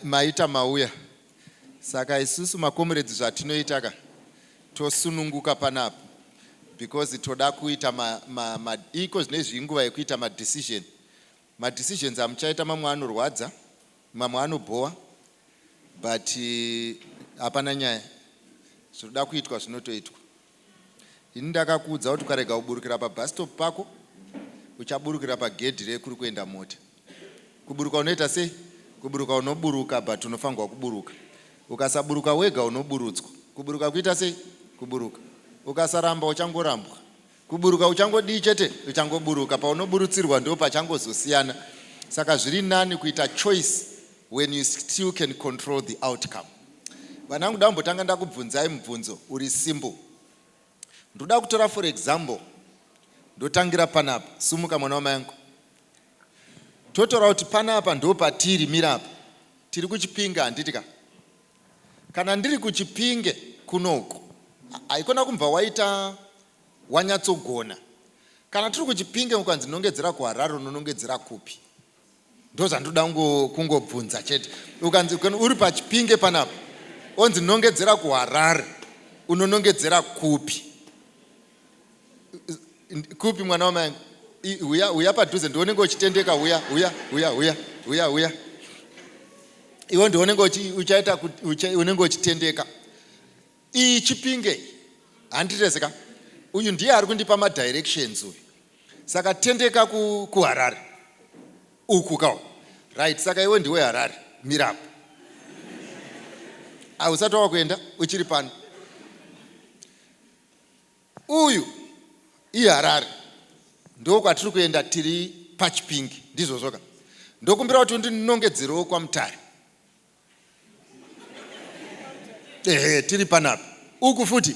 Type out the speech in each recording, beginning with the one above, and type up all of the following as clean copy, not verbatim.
Maita mauya. Saka isusu makomrades zvatinoitaka tosununguka panapa because toda kuita iko zvine zvinguva yekuita decisions amuchaita mamwe anorwadza mamwe anobhowa but hapana nyaya zvinoda kuitwa zvinotoitwa. Ini ndakakuudza kuti ukarega kuburukira pabus stop pako uchaburukira pagedhi rekuri kuenda mota. Kuburuka unoita sei? Kuburuka unoburuka but unofanirwa kuburuka. Ukasaburuka wega unoburutswa. Kuburuka kuita sei? Kuburuka. Ukasaramba uchangorambwa. Kuburuka uchangodii chete uchangoburuka. Paunoburutsirwa ndo pachangozosiyana. Saka zviri nani kuita choice when you still can control the outcome. Vanangu ndambotanga ndakubvunzai mubvunzo uri simple. Ndoda kutora for example ndotangira panapa. Sumuka mwana wamai yangu. Totora kuti panapa ndo patiri mirapa. Tiri kuchipinga handitika. Kana ndiri kuchipinge kunoko haikona kumbva waita wanyatsogona. Kana tiri kuchipinge ukanzi nongedzera kuHarare unonongedzera kupi? Ndozvandoda kungobvunza chete. Ukanzi uri pachipinge panapa onzi nongedzera kuHarare unonongedzera kupi? Kupi mwana wamai yangu? Uya padhuze ndionenge uchitendeka uya. Iwo ndionenge uchaita unenge uchitendeka. Iyi Chipinge handirezeka. Uyu ndiye ari kundipa directions uyu. Saka tendeka kuHarare. Uku kawo. Right, saka iwe ndiwe Harare. Mirapo. Ausati wakuenda uchiri pano. Uyu iHarare. Ndo kwatiri kuenda tiri paChipinge ndizvo zvoka. ndokumbira kuti ndinongedzerewo kwaMutare. Tiri panapa uku futi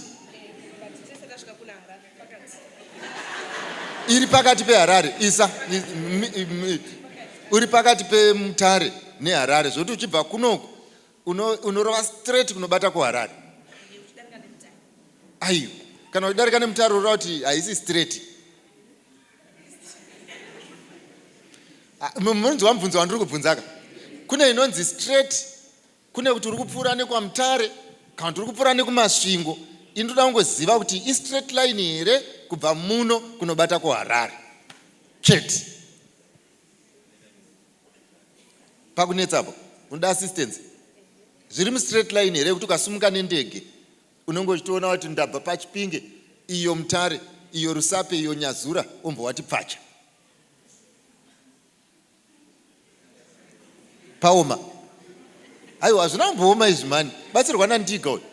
iri pakati peHarare isa uri pakati peMutare neHarare zvokuti uchibva kunoku unorova straight kunobata kuHarare. Aiyo, kana uchidarika neMutare urova kuti haisi straight. Munonzwa mubvunzo wandiri kubvunzaka. Kune inonzi straight, kune kuti uri kupfuura nekwaMutare kana kuti uri kupfuura nekumasvingo. Indoda kungoziva kuti i-straight line here kubva muno kunobata kuHarare. Chete. Pakunetsapo unoda assistance. Zviri mu-straight line here kuti ukasimuka nendege unongochitoona kuti ndabva paChipinge, iyo Mutare, iyo Rusape, iyo Nyazura, ombowati Pacha. Paoma. Aiwa, hazvina kumbooma izvi mani. Batsirwa naNdiga uyu.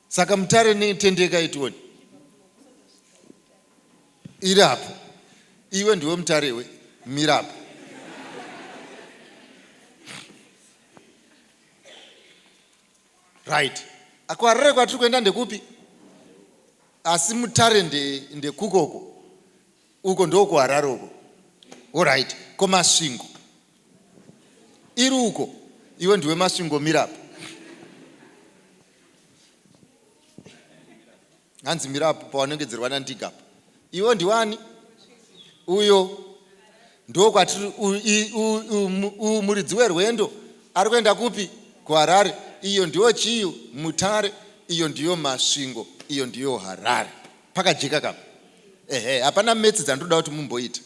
Saka Mutare netendeka itioni. Iri hapo. Iwe ndiwe Mutare we, mira hapo. Right. AkuHarare kwatiri kuenda ndekupi? Asi Mutare ndekukoko. Uko ndokuHarare uko. Alright. Komasvingo. Iri uko. Iwe ndiwe masvingo mira hapo. Hanzi mira hapo pawanongedzerwa naNdiga. Iwe ndiwani? Uyo ndokwatiri muridzi werwendo ari kuenda kupi? kuHarare. Iyo ndiyo chiyo Mutare, iyo ndiyo masvingo, iyo ndiyo Harare. Pakajeka kapa. Hapana metsi dzandoda kuti mumboita.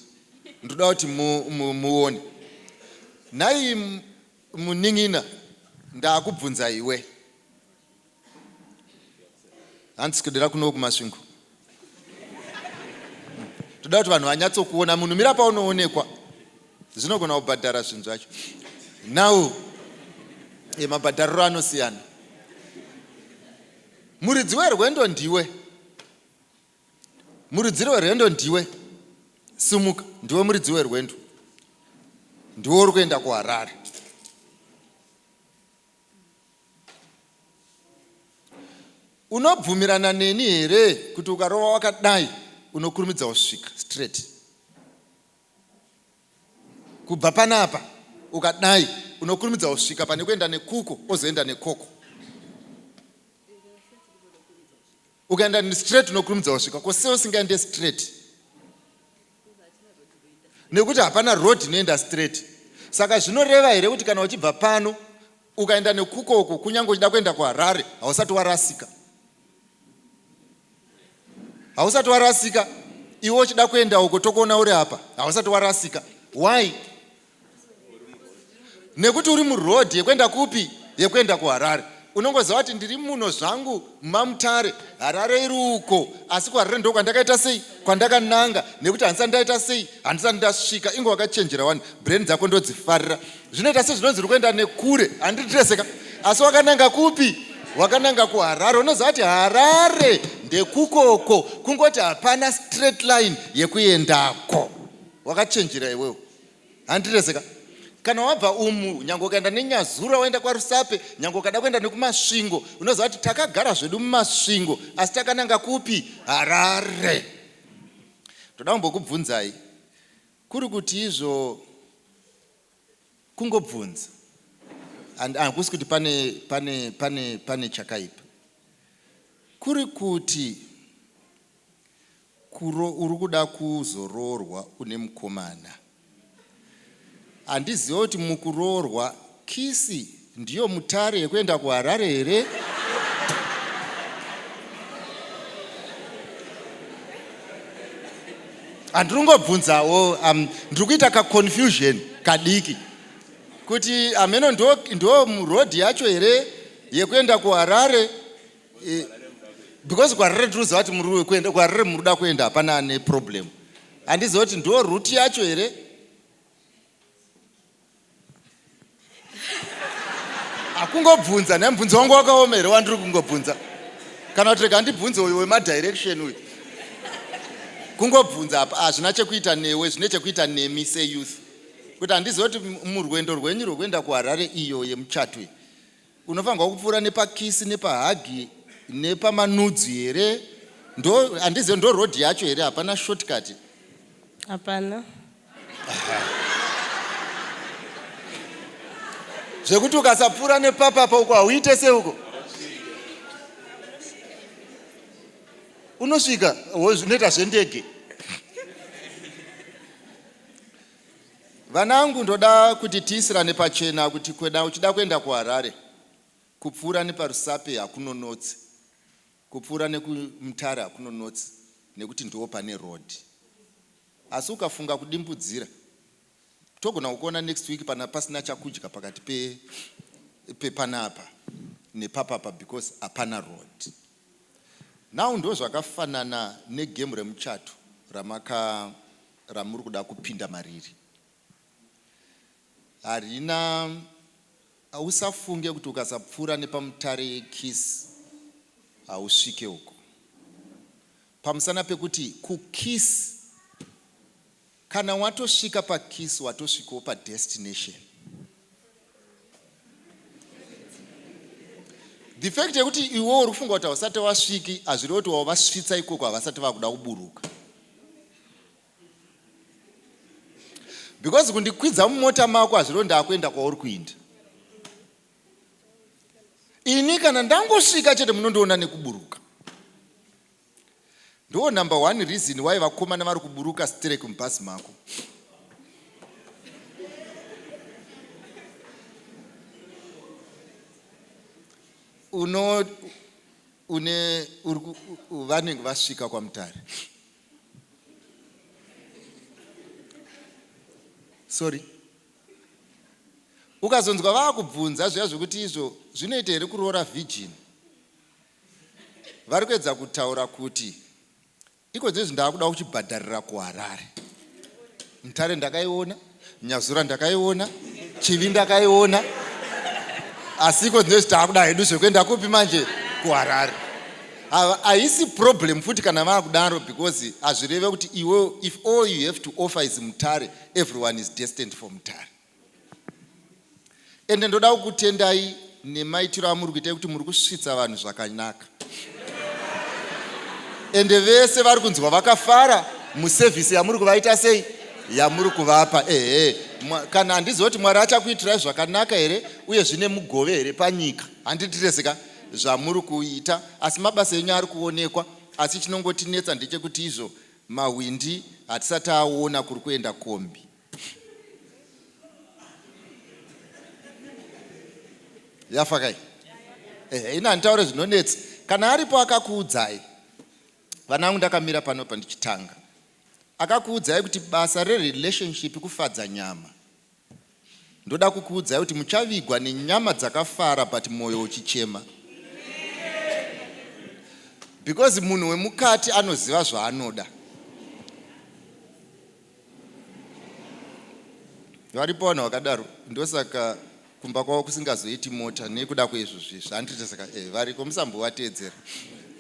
Ndoda kuti muone. Nai muning'ina ndakubvunza iwe. Hanzi kudira kuno kumasvingo. Toda kuti vanhu vanyatsokuona munhu mira paunoonekwa. Zvinogona kubhadhara zvinhu zvacho. Now mabhadhariro anosiyana. Muridzi werwendo ndiwe. Muridzi werwendo ndiwe. Simuka, ndiwe muridzi werwendo. Ndiwe uri kuenda kuHarare. Unobvumirana neni here kuti ukarova wakadai unokurumidza kusvika straight? Kubva panapa ukadai unokurumidza kusvika pane kuenda nekuko ozoenda nekoko. Ukaenda straight unokurumidza kusvika, kose usingaende straight. Nekuti hapana road inoenda straight. Saka zvinoreva here kuti kana uchibva pano ukaenda nekukoko kunyange uchida kuenda kuHarare hausati warasika. Hausati warasika. Iwe uchida kuenda uko tokuona uri hapa hausati warasika. Why? Nekuti uri muroad yekuenda kupi? Yekuenda kuHarare. Unongoziva kuti ndiri muno zvangu muMutare, Harare iri uko, asi kuHarare ndiko kwandakaita sei? Kwandakananga. Nekuti handisati ndaita sei? Handisati ndasvika. Ingo wakachenjera wani, brain dzako ndodzifarira. Zvinoita sezvinonzi uri kuenda nekure, handitireseka. Asi wakananga kupi? Wakananga kuHarare. Unoziva kuti Harare ndekukoko, kungoti hapana straight line yekuendako. Wakachenjera iwewe. Handitireseka. Kana wabva umu, nyange ukaenda neNyazura waenda kwaRusape, nyange ukada kuenda nekumasvingo, unoziva kuti takagara zvedu mumasvingo, asi takananga kupi? Harare. Toda kumbokubvunzai, kuri kuti izvo kungobvunza. Hakusi kuti pane chakaipa. Kuri kuti uri kuda kuzoroorwa une mukomana. Handiziva kuti mukuroorwa kisi ndiyo Mutare yekuenda kuHarare here? Handiri kungobvunzawo, ndiri kuita kaconfusion kadiki. Kuti ameno ndo road yacho here yekuenda kuHarare? Because kuHarare ndinoziva kuti kuHarare muruda kuenda hapana ne problem. Handiziva kuti ndo route yacho here? Akungobvunza, nemubvunzo wangu wakaoma here wandiri kungobvunza. Kana kuti rega ndibvunze uyu wemadirection uyu. kungobvunza apa hazvina chekuita newe, zvine chekuita nemi seyouth. Kuti handizoti murwendo rwenyu rwekuenda kuHarare iyo yemuchato unofanirwa kupfuura nepakisi nepahagi nepamanudzi here. Handizivi ndo road yacho here, hapana shortcut. Hapana. Zvekuti ukasapfuura nepapapa uko hauite seuko unosvika zvinoita zvendege. Vanangu, ndoda kuti tiisirane pachena kuti uchida kuenda kuHarare, kupfuura neparusape hakunonotsi, kupfuura nekumutare hakunonotsi, nekuti ndo pane road. Asi ukafunga kudimbudzira, togona kuona next week pasina chakudya pakati pepanapa nepapapa because hapana road. Now ndo zvakafanana negemu remuchato ramuri kuda kupinda mariri. Harina, hausafunge kuti ukasapfuura nepamutare yekisi hausvike uko. Pamusana pekuti kukisi, kana watosvika pakisi watosvikawo padestination. The fact yekuti iwe uri kufunga kuti hausati wasviki hazviri kuti wavasvitsa ikoko havasati vakuda kuburuka. Because kundikwidza mumota mako hazviri ndakuenda kwauri kuinda. Ini kana ndangosvika chete munondoona nekuburuka. Ndo number one reason why vakomana vari kuburuka strike mubhazi mako. Vanenge vasvika kwamutare. Sorry. Ukazonzwa vakubvunza zviya zvokuti izvo zvinoita here kuroora virgin. Vari kuedza kutaura kuti iko dzezvo ndakuda kuchibhadharira kuHarare. Mutare ndakaiona, Nyazura ndakaiona, Chivi ndakaiona. Asi iko dzezvo takuda hedu zvekuenda kupi manje kuHarare. Haisi problem futi kana vakudaro because hazvireve kuti iwe if all you have to offer is Mutare, everyone is destined for Mutare. Ende ndoda kukutendai nemaitiro amuri kuita kuti muri kusvitsa vanhu zvakanaka. Ende vese vari kunzwa vakafara muservice yamuri kuvaita sei yamuri kuvapa. Kana handizoti Mwari achakuitirai zvakanaka here uye zvine mugove here panyika, handitirezeka zvamuri kuita, asi mabasa enyu ari kuonekwa. Asi chinongotinetsa ndechekuti izvo mahwindi hatisati aona kuri kuenda kombi. Yafakai? Ina handitaure zvinonetsa. Kana aripo akakuudzai, vanangu ndakamira pano pandichitanga, akakuudzai kuti basa relationship kufadza nyama, ndoda kukuudzai kuti muchavigwa nenyama dzakafara but mwoyo uchichema. Because munhu wemukati anoziva zvaanoda. Varipo vanhu vakadaro, ndosaka kumba kwavo kusingazoiti mota nekuda kwezvo zvezvo. Handitesaka variko musambovateedzera.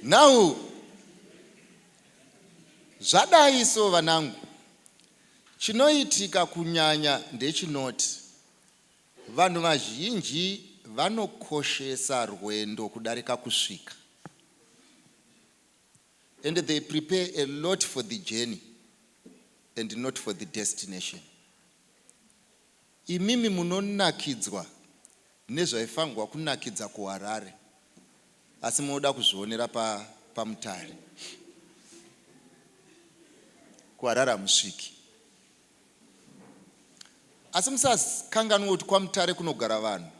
Now zvadai so vanangu, chinoitika kunyanya ndechinoti vanhu vazhinji vanokoshesa rwendo kudarika kusvika. And they prepare a lot for the journey and not for the destination. Imimi munonakidzwa nezvaifangwa kunakidza kuHarare, asi munoda kuzvionera pamutare. kuHarare hamusviki. Asi musakanganwa kuti kwaMutare kunogara vanhu,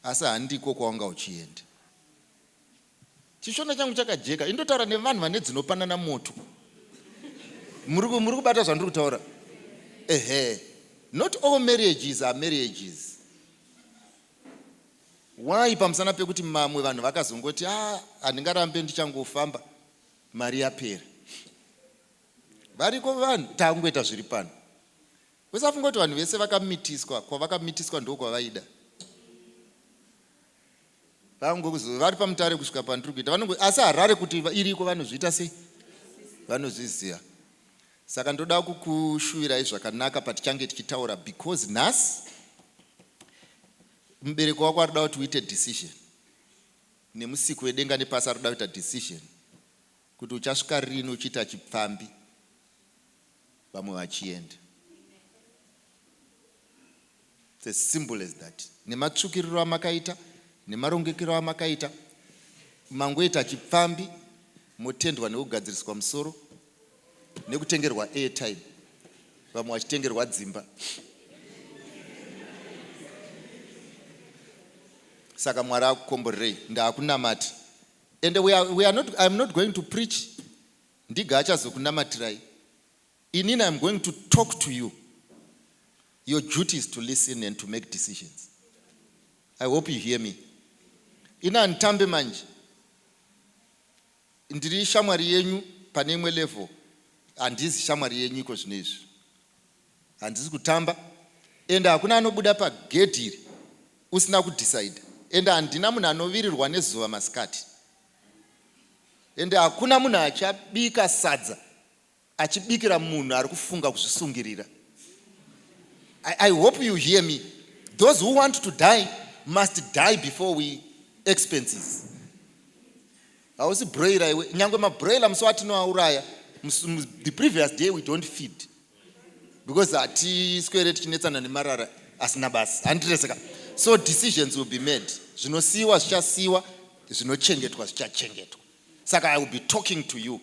asi handiko kwawanga uchienda. Chishona changu chakajeka, indotaura nevanhu vane dzinopanana moto. Muri kubata zvandiri kutaura? Not all marriages are marriages. Why pamusana pekuti mamwe vanhu vakazongoti handingarambe ndichangofamba mari yapera. Variko vanhu takungoita zviri pano. Usafunga kuti vanhu vese vakamitiswa, kwavakamitiswa ndiko kwavaida. Vari pamutare kusvika pandiri kuita. Asi Harare kuti iriko vanozviita sei? vanozviziva. Saka ndoda kukushuvirai zvakanaka patichange tichitaura, because nhasi mubereko wako ari kuda kuti uite decision, nemusiku wedenga nepasi ari kuda kuita decision kuti uchasvika rini uchiita chipfambi vamwe vachienda. It's as simple as that. Nematsvukiriro amakaita, nemarongekero amakaita, mangoita chipfambi, motendwa nekugadziriswa musoro, nekutengerwa airtime, vamwe vachitengerwa dzimba. Saka Mwari akukomborerei, ndakunamata. And I'm not going to preach. Ndiga achazokunamatirai. Inini, I'm going to talk to you. Your duty is to listen and to make decisions. I hope you hear me. Ina ntambe manje. Ndiri shamwari yenyu pane imwe level. Handizi shamwari yenyu iko zvinezvi. Handisi kutamba. Enda hakuna anobuda pagedhiri usina kudecide. Enda handina munhu anovirirwa nezuva masikati. Enda hakuna munhu achabika sadza achibikira munhu ari kufunga kuzvisungirira. I hope you hear me. Those who want to die must die before we expenses. Hausi broiler, nyangwe mabroiler musi watinoauraya, the previous day we don't feed. Because hatiswere tichinetsana nemarara asina basi. Handireseka. So decisions will be made. Zvinosiiwa zvichasiiwa, zvinochengetwa zvichachengetwa. Saka I will be talking to you.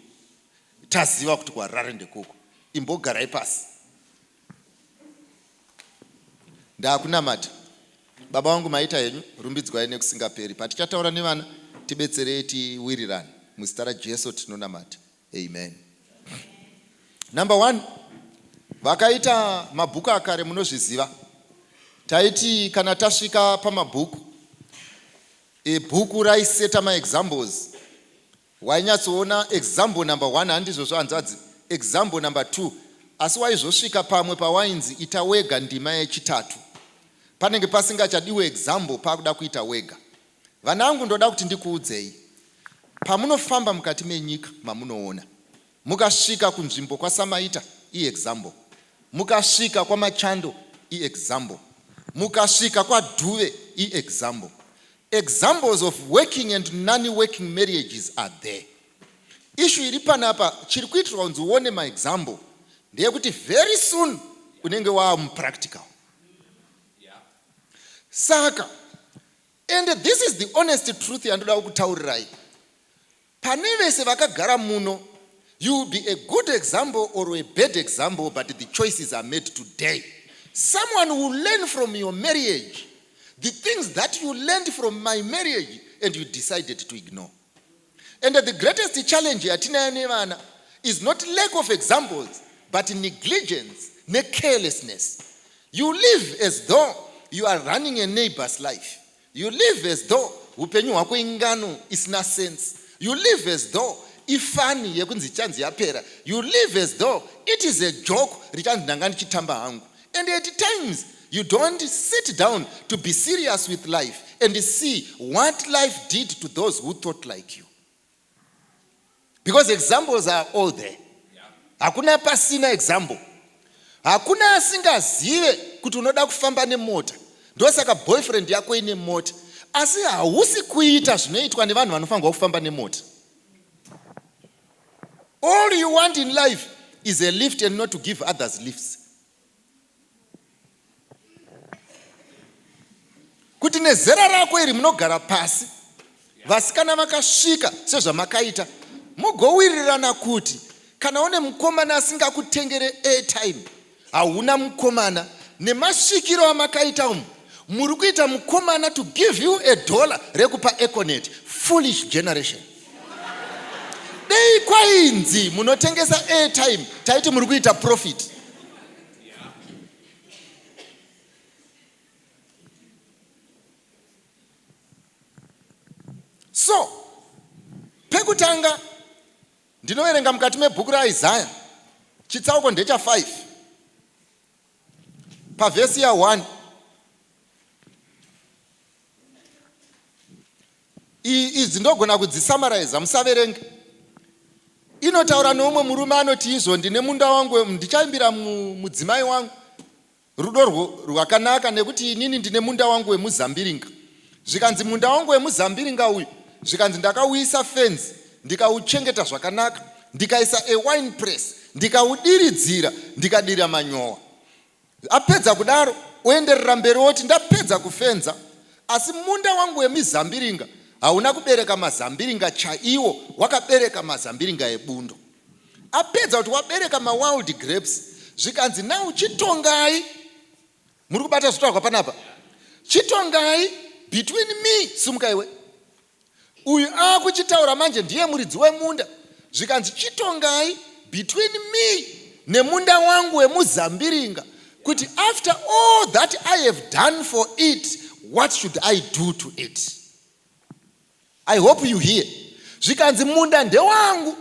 Taziva kuti kwarare ndekuko. Imbogarai pasi. Ndakunamata. Baba wangu maita yenyu, rumbidzwai nekusingaperi. Patichataura nevana, tibetserei tiwirirane. Muzita raJesu tinonamata. Amen. Number 1, vakaita mabhuku akare munozviziva. Taiti kana tasvika pamabhuku, bhuku raiseta maexamples. Wainyatsoona example number 1 handizvo zvanzadzi, example number 2. Asi waizvosvika pamwe pawainzi ita wega ndima yechitatu, panenge pasingachadiwe example pakuda kuita wega. Vana vangu ndoda kuti ndikuudzei, pamunofamba mukati menyika mamunoona, mukasvika kunzvimbo kwaSamaita, example. Mukasvika kwaMachando, example. Mukasvika kwaDhuve, example. Examples of working and non-working marriages are there. Issue iri panapa chiri kuitirwa kunzi uone maexample ndeyekuti very soon unenge practical. Saka, and this is the honest truth yandoda kutaurirai. Pane vese vakagara muno, you will be a good example or a bad example, but the choices are made today. Someone will learn from your marriage the things that you learned from my marriage and you decided to ignore. And the greatest challenge yatina nevana is not lack of examples, but negligence, carelessness. You live as though you are running a neighbor's life. You live as though upenyu hwako ingano isina sense. You live as though ifani yekunzi chanzi yapera. You live as though it is a joke richanzi ndanga ndichitamba hangu. And at times you don't sit down to be serious with life and see what life did to those who thought like you. Because examples are all there. Hakuna pasina example. Hakuna asingazive kuti unoda kufamba nemota. Ndosaka boyfriend yako ine mota. Asi hausi kuita zvinoitwa nevanhu vanofanirwa kufamba nemota. All you want in life is a lift and not to give others lifts. Kuti nezera rako iri munogara pasi, vasikana vakasvika sezvamakaita, mugowirirana kuti kana une mukomana asingakutengere airtime, hauna mukomana, nemasvikiro amakaita umu, muri kuita mukomana to give you $1 rekupa Econet. Foolish generation. Dei kwainzi munotengesa airtime, taiti muri kuita profit. So, pekutanga ndinoverenga mukati mebhuku raIsaya, chitsauko ndecha 5. Pavhesi ya 1. Idzi ndogona kudzisamaraiza, musaverenge. inotaura noumwe murume anoti izvo ndine munda wangu ndichaimbira mudzimai wangu rudo rwakanaka nekuti inini ndine munda wangu wemuzambiringa. Zvikanzi munda wangu wemuzambiringa uyu, zvikanzi ndakauisa fence, ndikauchengeta zvakanaka, ndikaisa wine press, ndikaudiridzira, ndikadira manyowa. Apedza kudaro oenderera mberi oti ndapedza kufenza, asi munda wangu wemizambiringa hauna kubereka mazambiringa chaiwo, wakabereka mazambiringa ebundo. Apedza kuti wabereka wild grapes, zvikanzi now chitongai, muri kubata zvitaurwa panapa, chitongai between me, sumukaiwe, uyu akuchitaura manje ndiye muridzi wemunda, zvikanzi chitongai between me nemunda wangu wemuzambiringa, kuti after all that I have done for it, what should I do to it? I hope you hear. Zvikanzi munda ndewangu,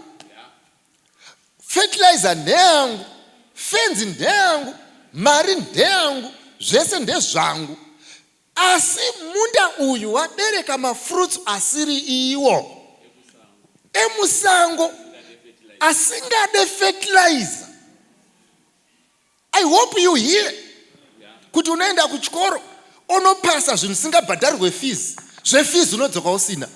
fertilizer ndeyangu, fence ndeyangu, mari ndeyangu, zvese ndezvangu. Asi munda uyu wabereka mafruits asiri iwo, emusango, asingade fertilizer. I hope you hear. Kuti unoenda kuchikoro onopasa zvinhu zvisingabhadharwe fees, zvefees unodzoka usina.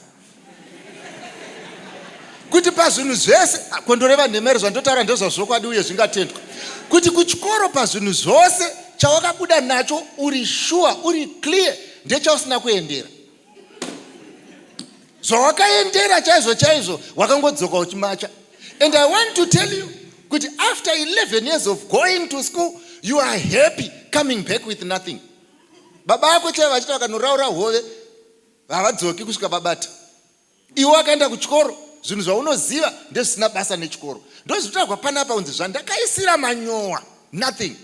Kuti pazvinhu zvese kondoreva nemeri zvandotaura ndezvazvokwadi uye zvingatendwa, kuti kuchikoro pazvinhu zvose chawakabuda nacho uri sure, uri clear, ndechausina kuendera. Zvawakaendera chaizvo chaizvo wakangodzoka uchimacha. And I want to tell you kuti after 11 years of going to school, you are happy coming back with nothing. Baba ako chaiva vachita vakanoraura hove havadzoki kusvika vabata. Iwe wakaenda kuchikoro, zvinhu zvaunoziva ndezvisina basa nechikoro. Ndozvitaurwa panapa kunzi zvandakaisira manyowa, nothing.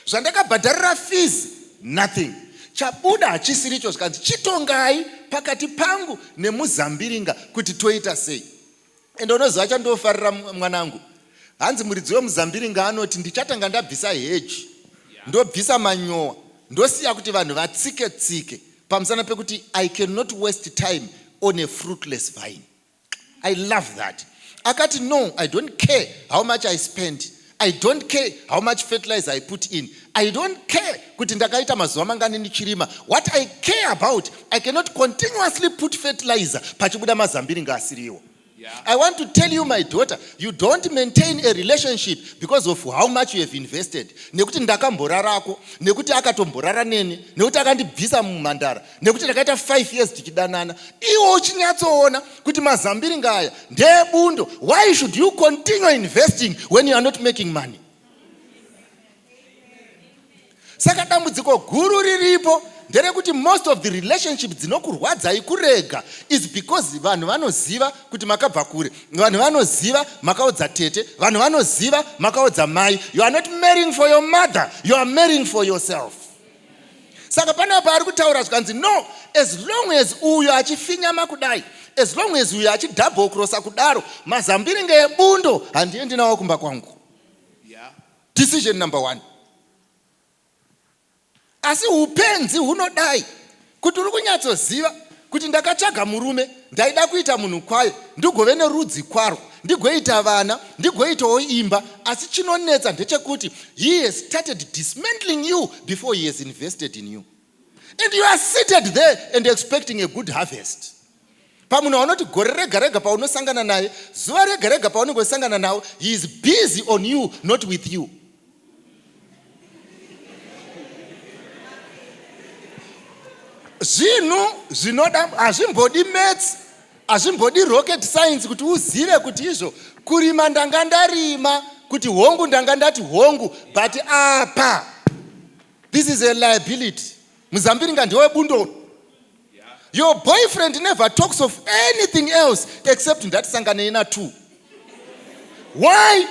Zvandakabhadharira fees, nothing. Chabuda hachisiricho, zvikanzi chitongai pakati pangu nemuzambiringa kuti toita sei. Ende unoziva chandofarira mwanangu, hanzi muridzi wemuzambiringa anoti ndichatanga ndabvisa heji, ndobvisa manyowa, ndosiya kuti vanhu vatsike tsike pamusana pekuti I cannot waste time on a fruitless vine. I love that. Akati no, I don't care how much I spend. I don't care how much fertilizer I put in. I don't care kuti ndakaita mazuva mangani ndichirima. What I care about, I cannot continuously put fertilizer pachibuda mazambiringa asiriwo. I want to tell you, my daughter, you don't maintain a relationship because of how much you have invested. Nekuti ndakamborarako, nekuti akatomborara neni, nekuti akandibvisa mumandara, nekuti ndakaita 5 years tichidanana. Iwo uchinyatsoona kuti mazambiringa aya ndebundo. Why should you continue investing when you are not making money? Saka dambudziko guru riripo nderekuti most of the relationships dzinokurwadzai kurega is because vanhu vanoziva kuti makabva kure, vanhu vanoziva makaudza tete, vanhu vanoziva makaudza mai. You are not marrying for your mother, you are marrying for yourself. Saka panapa ari kutaura zvikanzi no, as long as uyu achifinyama kudai, as long as uyu achidouble crossa kudaro, mazambiringa ebundo handiendi nawo kumba kwangu. Decision number 1. Asi upenzi hunodai kuti uri kunyatsoziva kuti ndakatsvaga murume, ndaida kuita munhu kwayo, ndigove nerudzi kwaro, ndigoita vana, ndigoitawo imba, asi chinonetsa ndechekuti he has started dismantling you before he has invested in you. And you are seated there and expecting a good harvest. Pamunhu anoti gore rega rega paunosangana naye, zuva rega rega paunongosangana nawo, he is busy on you, not with you. Zvinhu zvinoda hazvimbodi maths, hazvimbodi rocket science kuti uzive kuti izvo kurima ndanga ndarima, kuti hongu ndanga ndati hongu, but apa this is a liability. Muzambiringa ndiwe bundo. Your boyfriend never talks of anything else except ndatisangane na 2. Why?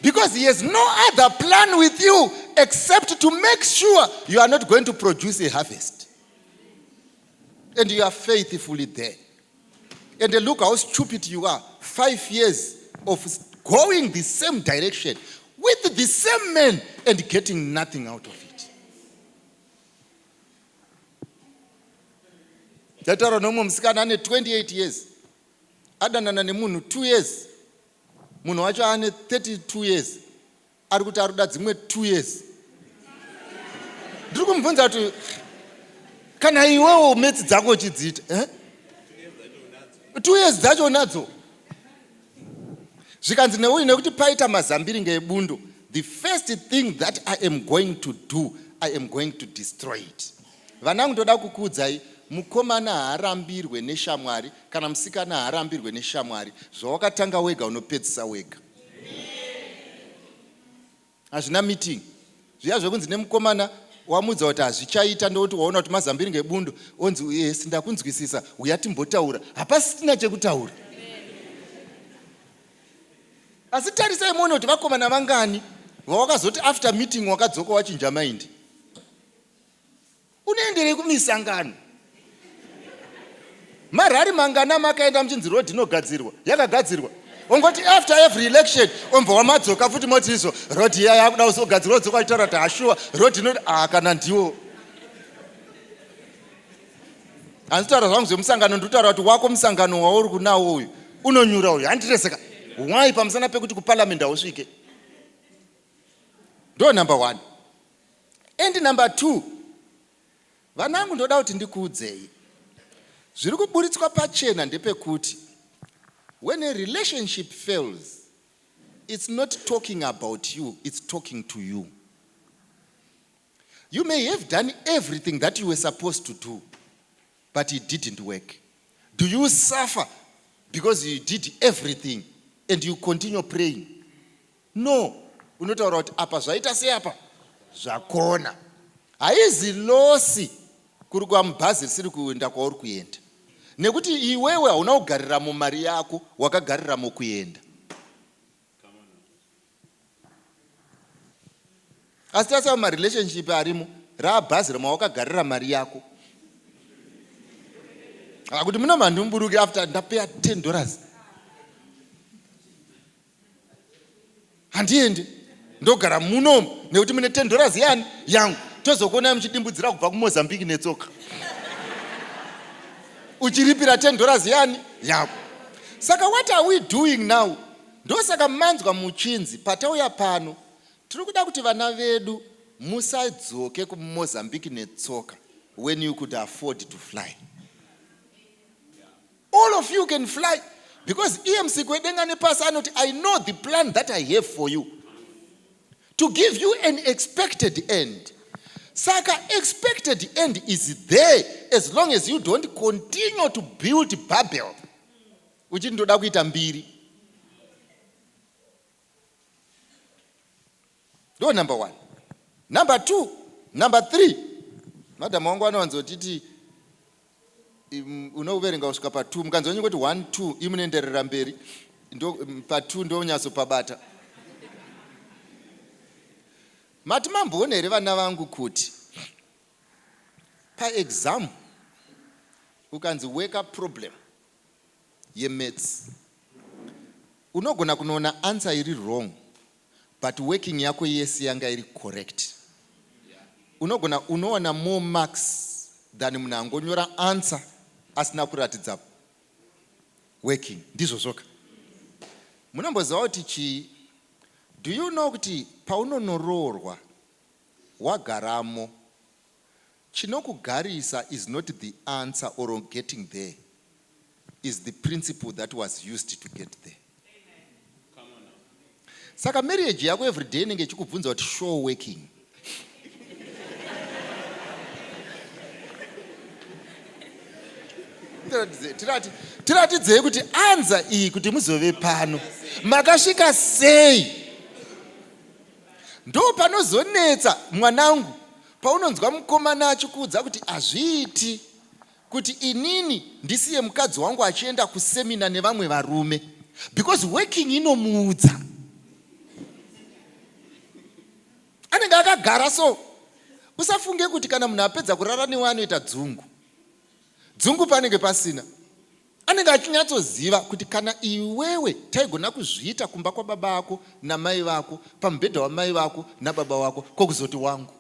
Because he has no other plan with you except to make sure you are not going to produce a harvest. And you are faithfully there. And look how stupid you are. 5 years of going the same direction with the same man and getting nothing out of it. Dataro nomo msikana ane 28 years. Adanana nemunhu 2 years. munhu wacho ane 32 years ari kuti ari kuda dzimwe 2 years. Ndiri kumubvunza kuti kana iwewo metsi dzako uchidziita 2 years dzacho nadzo. Zvikanzi neuyu nekuti paita mazambiringa ebundo, the first thing that I am going to do, I am going to destroy it. Vanangu ndoda kukuudzai, mukomana haarambirwe neshamwari kana musikana haarambirwe neshamwari. Zvawakatanga wega unopedzisa wega. Hazvina meeting. Zviya zvekunzi nemukomana wamudza kuti hazvichaita ndokuti waona kuti mazambiringa ebundo, onzi yes ndakunzwisisa, uya timbotaura. Hapasina chekutaura. Asi tarisai muone kuti vakomana vangani vawakazoti after meeting wakadzoka wachinja mind. Unoenderei kumisangano? Marari mangana makaenda muchinzi road inogadzirwa, yakagadzirwa. Ongoti after every election ombva wamadzoka futi moti izvo road iya yakuda kuzogadzirwa dzoka achitaura kuti hashuwa road inoti kana ndiwo. Handitaura zvangu zvemusangano, nditaura kuti wako musangano wauri kunawo uyu unonyura uyu handireseka. Why pamusana pekuti kuparliament hausvike? Ndo number 1. And number 2, vanangu ndoda kuti ndikuudzei. Zviri kuburitswa pachena ndepekuti when a relationship fails, it's not talking about you, it's talking to you. You may have done everything that you were supposed to do, but it didn't work. Do you suffer because you did everything and you continue praying? No. Unotaura kuti apa zvaita seapa zvakona. Haizi losi kuri kwamubhazi risiri kuenda kwauri kuenda. Nekuti iwewe hauna kugarira mumari yako, wakagarira mukuenda. Asi tasa marelationship arimo, raabhazi rama wakagarira mari yako. Kuti muna mandumburuke after ndapeya $10. Handiendi. Ndogara munomu nekuti mune $10 yani yangu. Tozokuona muchidimbudzira kubva kuMozambique netsoka. Uchiripira $10 yani yako. Saka what are we doing now? Ndosaka manzwa muchinzi patauya pano. Tiri kuda kuti vana vedu musadzoke kuMozambique netsoka when you could afford to fly. All of you can fly because EMC kwedenga nepasi anoti I know the plan that I have for you. To give you an expected end. Saka expected end is there as long as you don't continue to build Babel. Uchi ndoda kuita mbiri. Ndo number 1. Number 2. Number 3. Madam wangu anowanzotiti unoverenga kusvika pa2 mukanzonye kuti 1 2 imunoenderera mberi ndo pa2 ndo unyazopabata. Mati mamboona here vana vangu kuti paexam ukanzi wake up problem yemaths unogona kunoona answer iri wrong but working yako yese yanga iri correct. Unoona more marks than munhu angonyora answer asina kuratidza working. Ndizvo zvoka. Munomboziva kuti chii? Do you know kuti paunonoroorwa wagaramo chinokugarisa is not the answer or getting there, is the principle that was used to get there. Saka marriage yako every day inenge ichikubvunza kuti show working. Tiratidzei kuti anza iyi kuti muzove pano makasvika sei. Ndo panozonetsa mwanangu paunonzwa mukomana achikuudza kuti azviiti kuti inini ndisiye mukadzi wangu achienda kusemina nevamwe varume because working inomuudza. Anenge akagara so. Usafunge kuti kana munhu apedza kurara newe anoita dzungu. Dzungu panenge pasina. Anenge achinyatsoziva kuti kana iwewe taigona kuzviita kumba kwababa vako namai vako, pamubhedha wamai vako nababa vako, kokuzoti wangu.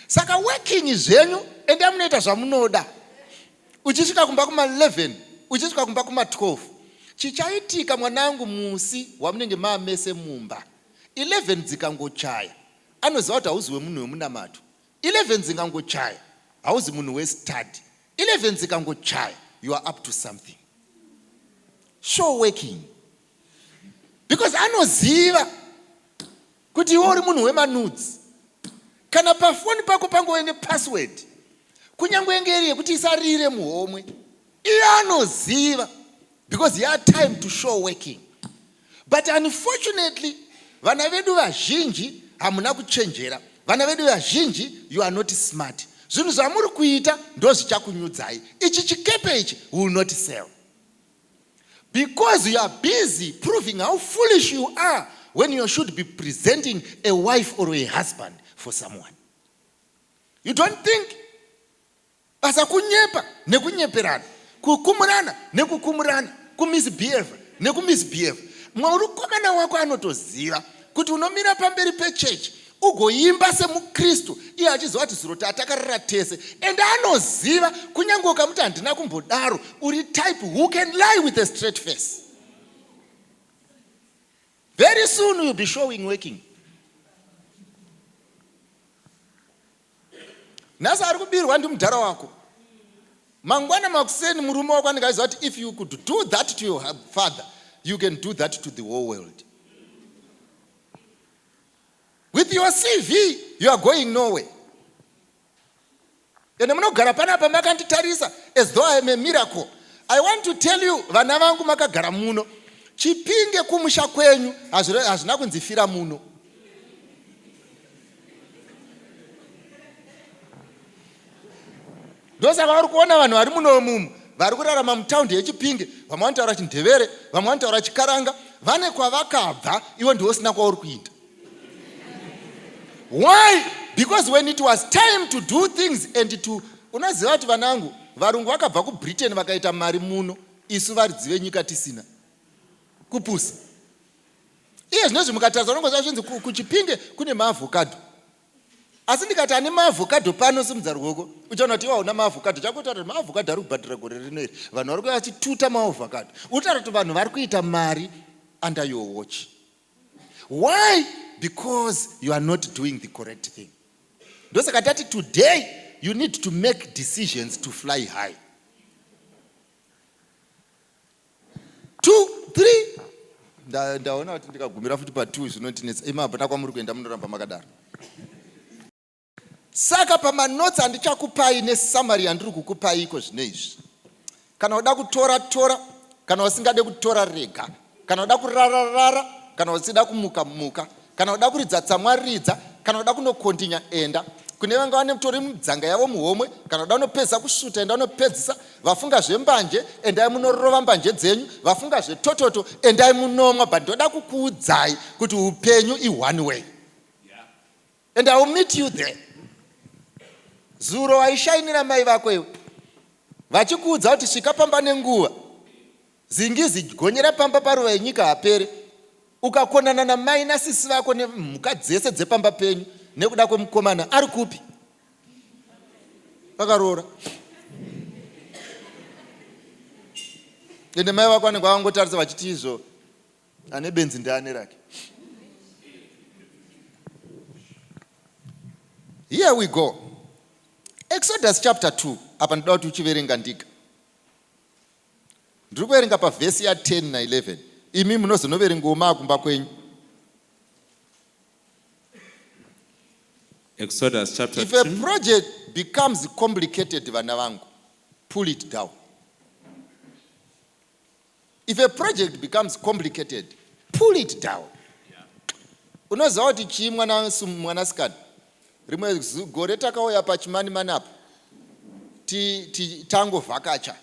Saka working zvenyu ende munoita zvamunoda. Uchisvika kumba kuma 11, uchisvika kumba kuma 12. chichaitika mwanangu musi wamunenge maamese mumba 11 dzikangochaya anoziva kuti hauzi wemunhu wemunamato 11 dzikangochaya hauzi munhu westudy 11 dzikangochaya you are up to something show working because anoziva kuti iwe uri munhu wemanudzi kana pafoni pako pangove nepassword kunyange ngeri yekuti isarire muhomwe iye anoziva because he had time to show working. But unfortunately vana vedu vazhinji hamuna kuchenjera, vana vedu vazhinji you are not smart. Zvinhu zvamuri kuita ndo zvichakunyudzai. Ichi chikepe ichi will not sell because you are busy proving how foolish you are when you should be presenting a wife or a husband for someone. You don't think asa kunyepa nekunyeperana, kukumurana nekukumurana, kumisbehave nekumisbehave. Mwaurukokana wako anotoziva kuti unomira pamberi pechechi ugoimba semukristu iye achiziva kuti zuro tatakarara tese, and anoziva kunyange ukamuti handina kumbodaro uri type who can lie with a straight face. Very soon you'll be showing working. Nasa ari kubirwa ndimudhara wako. Mangwana makuseni murume wako anenge kuti if you could do that to your father, you can do that to the whole world. With your CV, you are going nowhere. And munogara panapa makanditarisa as though I am a miracle. I want to tell you, vana vangu makagara muno, Chipinge kumusha kwenyu hazvina kunzifira muno. Ndosa vari kuona vanhu vari muno mumu vari kurarama mutaundi yeChipinge, vamwe vanotaura Chindevere, vamwe vanotaura Chikaranga, vane kwavakabva iwe ndiwo usina kwauri kuita. Why? Because when it was time to do things and to unoziva kuti vanangu varungu vakabva kuBritain vakaita mari muno, isu varidzi venyika tisina kupusa. Iye zvinezvi mukatarisa unongoziva zvinzi kuChipinge kune maavocado. Asi ndikati ane maavocado pano simudza ruoko, uchaona kuti iwe hauna maavocado, chakuita kuti maavocado ari kubhadhira gore rino iri. Vanhu vari kuuya vachituta maavocado. Utaura kuti vanhu vari kuita mari under your watch. Why? Because you are not doing the correct thing. Ndosaka tati today you need to make decisions to fly high. 2, 3. Ndaona kuti ndikagumira futi pa2 zvinotinetsa. Imabva kwamuri kuenda munoramba makadaro. Saka pamanotsi andichakupai nesummary yandiri kukupai iko zvinezvi. Kana uda kutora tora, kana usingade kutora rega, kana uda kurara kana usida kumuka muka, kana uda kuridza tsamwaridza, kana uda kunokontinya enda. Kune vanga vane mutori mudzanga yavo muhomwe, kana uda unopedza kusvuta enda unopedzisa, vafunga zvembanje endai munorova mbanje dzenyu, vafunga zvetototo endai munomwa, but ndoda kukuudzai kuti upenyu I one way. And I will meet you there. Zuro waishainira mai vako iwe vachikuudza kuti svika pamba nenguva zingizi gonyera pamba paruva yenyika hapere, ukakonana namai nasisi vako nemhuka dzese dzepamba penyu nekuda kwemukomana ari kupi? Vakaroora. Ende mai vako vanenge vakangotarisa vachiti izvo ane benzi ndiane rake. Here we go. Exodus chapter 2. Apa ndoda kuti uchiverenga Ndiga. Ndiri kuverenga pavhesi ya10 na11. Imi munozonoverengawo makumba kwenyu. Exodus chapter 2. If a project becomes complicated, vana vangu, pull it down. If a project becomes complicated, pull it down. Unoziva kuti chii mwanasikana? Rimwe gore takauya pachimani manapo tangovhakacha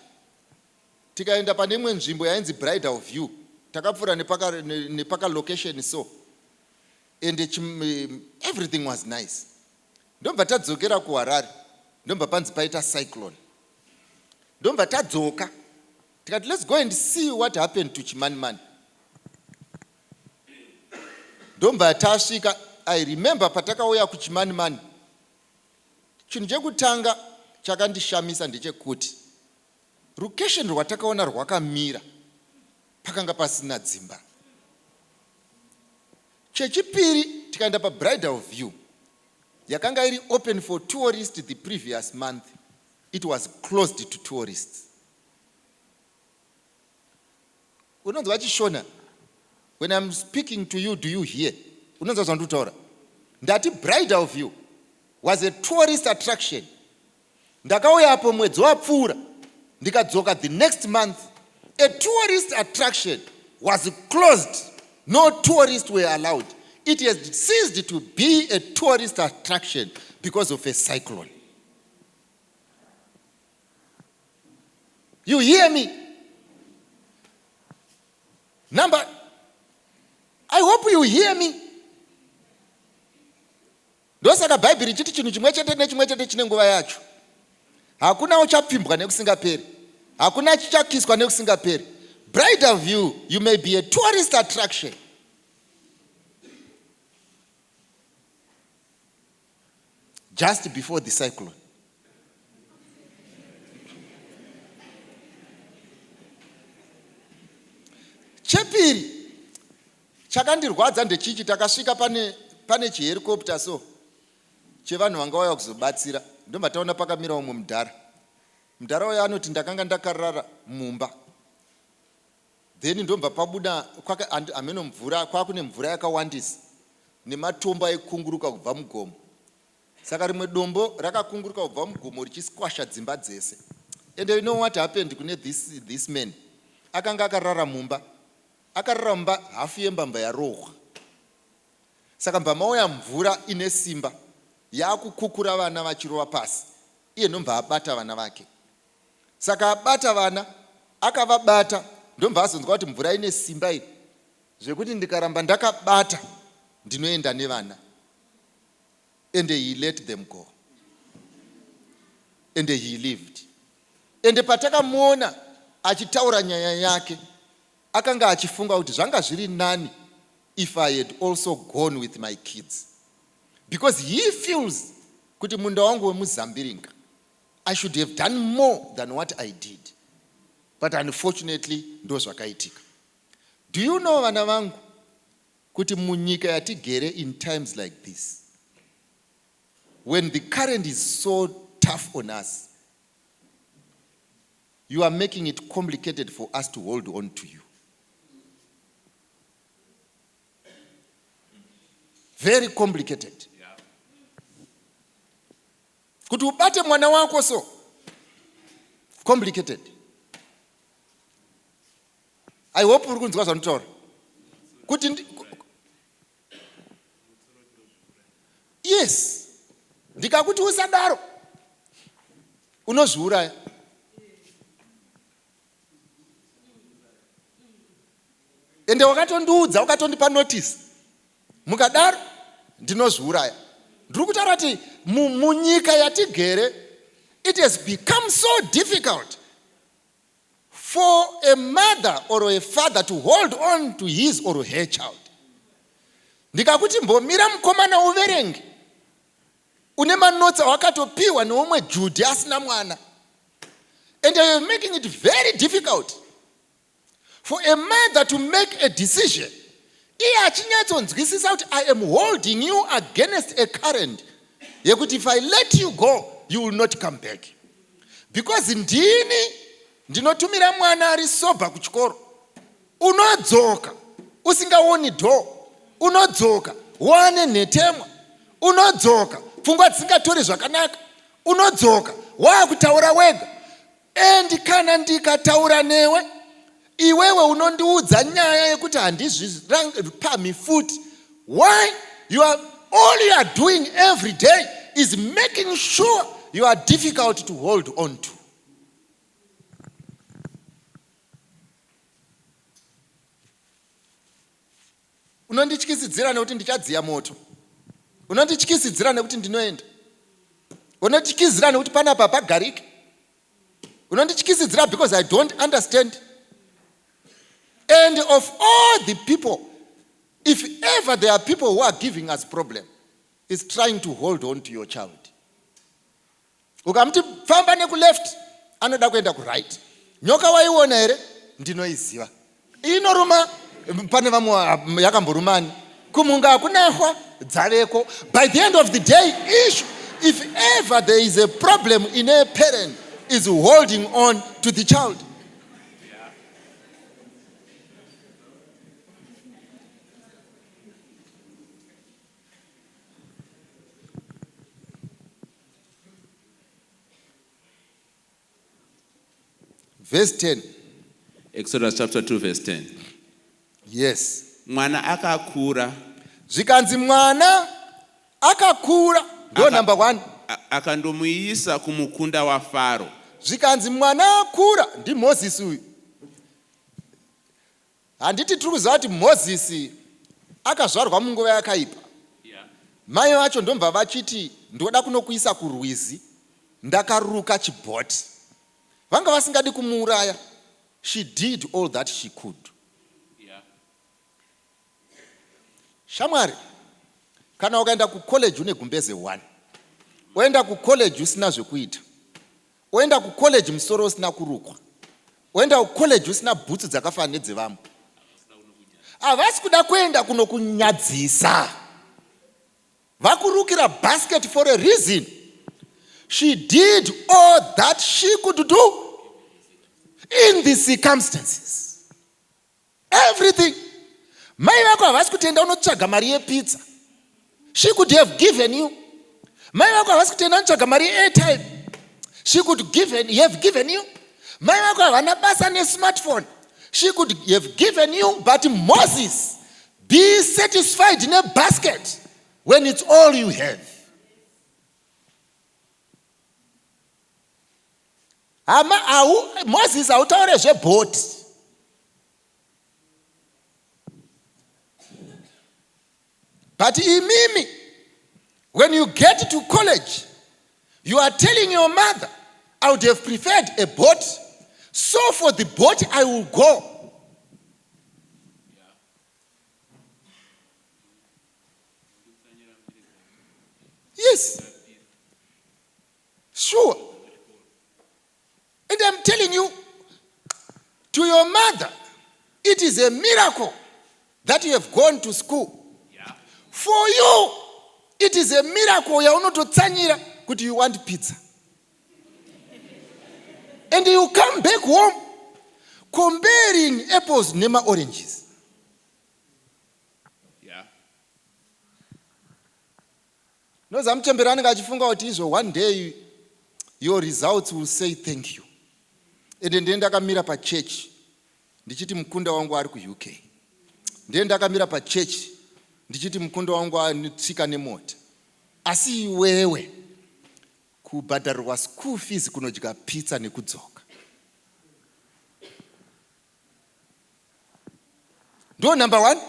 tikaenda pane imwe nzvimbo yainzi Bridal View, takapfuura nepaka location so, and everything was nice. Ndobva tadzokera kuHarare, ndobva panzi paita cyclone. Ndobva tadzoka tikati let's go and see what happened to Chimanimani. Ndobva tasvika. I remember patakauya kuChimanimani, chinhu chekutanga chakandishamisa ndechekuti location rwatakaona rwakamira pakanga pasina dzimba. Chechipiri tikaenda pabridal view yakanga iri open for tourists the previous month, it was closed to tourists. Unonzwa chishona, when I'm speaking to you, do you hear? Unonzwa zvandutaura. Ndati bridal view was a tourist attraction. Ndakauya apo mwedzi wapfuura, ndikadzoka the next month, a tourist attraction was closed. No tourists were allowed. It has ceased to be a tourist attraction because of a cyclone. You hear me? Number, I hope you hear me. Ndosaka Bible richiti chinhu chimwe chete nechimwe chete chine nguva yacho. Hakuna uchapfimbwa nekusingaperi. Hakuna chichakiswa nekusingaperi. Bridal view, you may be a tourist attraction. Just before the cyclone. Chepiri, chakandirwadza ndechichi takasvika pane chihelicopter so. Chevanhu vanga vauya kuzobatsira. Ndomba taona pakamira umwe mudhara. Mudhara uya anoti ndakanga ndakarara mumba. Then ndomba pabuda ameno mvura, kwakune mvura yakawandisa nematombo aikunguruka kubva mugomo. Saka rimwe dombo rakakunguruka kubva mugomo richisquasha dzimba dzese. And you know what happened kune this man? Akanga akarara mumba. Akarara mumba hafu yembamba yarohwa. Saka mbama uya mvura ine simba yakukukura vana vachirova pasi. Iye ndomba abata vana vake. Saka abata vana, akavabata, ndomba azonzwa kuti mvura ine simba iri. Zvekuti ndikaramba ndakabata, ndinoenda nevana. And he let them go. And he lived. And patakamuona achitaura nyaya yake, akanga achifunga kuti zvanga zviri nani if I had also gone with my kids. Because he feels kuti munda wangu wemuzambiringa, I should have done more than what I did. But unfortunately, ndo zvakaitika. Do you know vana vangu kuti munyika yatigere in times like this, when the current is so tough on us, you are making it complicated for us to hold on to you. Very complicated. Kuti ubate mwana wako so complicated. I hope uri kunzwa zvandinotaura. Kuti yes. Ndikakuti usadaro unozviuraya. Ende wakatondiudza, wakatondipa notice. Mukadaro ndinozviuraya. Ndiri kutaura kuti munyika yatigere, it has become so difficult for a mother or a father to hold on to his or her child. Ndikakuti mbomira mukomana uverenge, une manotsa wakatopiwa neumwe Jude asina mwana. And they are making it very difficult for a mother to make a decision. Iye achinyatsonzwisisa kuti I am holding you against a current yekuti if I let you go, you will not come back. Because ndinotumira mwana ari sober kuchikoro. Unodzoka usingaoni do. Unodzoka wane nhetemwa. Unodzoka pfungwa dzisingatori zvakanaka. Unodzoka wakutaura wega. And kana ndikataura newe, iwewe unondiudza nyaya yekuti handizvipa futi. Why? All you are doing every day is making sure you are difficult to hold on to. Unondityisidzira nekuti ndichadziya moto. Unondityisidzira nekuti ndinoenda. Unondityisidzira nekuti panapa pagariki. Unondityisidzira because I don't understand. And of all the people, if ever there are people who are giving us problem, it's trying to hold on to your child. Ukamuti famba neku left, anoda kuenda ku right. Nyoka waiona here, ndinoiziva. inoruma pane vamwe yakamborumani kumunga kunehwa dzareko. By the end of the day, if ever there is a problem in a parent is holding on to the child. Verse 10. Exodus chapter 2 verse 10. Yes. Mwana akakura. Zvikanzi mwana akakura. Ndo number 1. Akandomuisa kumukunda wa Faro. Zvikanzi mwana akura ndi Moses uyu. Handiti tiri kuziva kuti Moses akazvarwa munguva yakaipa. Mai vacho ndomva vachiti ndoda kunokuisa kurwizi ndakaruka chibhoti. Vanga vasingadi kumuuraya. She did all that she could. Shamwari, kana ukaenda kucollege une gumbeze 1. Oenda kucollege usina zvekuita. Oenda kucollege musoro usina kurukwa. Oenda kucollege usina bhutsu dzakafanana nedzevamwe. Havasi kuda kuenda kunokunyadzisa. Vakurukira basket for a reason. She did all that she could do in the circumstances. Everything. Mai vako havasi kutenda unotsvaga mari yepizza. She could have given you. Mai vako havasi kutenda unotsvaga mari airtime. She could have given you. Mai vako havana basa nesmartphone. She could have given you. But Moses, be satisfied in a basket when it's all you have. Moses hautaure zvebhoti. But imimi, when you get to college, you are telling your mother, I would have preferred a boat, so for the boat I will go. Yes. Sure. And I'm telling you, to your mother, it is a miracle that you have gone to school. For you, it is a miracle yaunototsanyira kuti you want pizza. And you come back home comparing apples nema oranges. Yeah. Nozamuchembera anenge achifunga kuti izvo one day your results will say thank you. Ende ndiye ndakamira pachurch ndichiti mukunda wangu ari kuUK. Ndiye ndakamira pachurch ndichiti mukunda wangu anotsika nemota. Asi iwewe kubhadharirwa school fees kunodya pizza nekudzoka. Ndo number 1.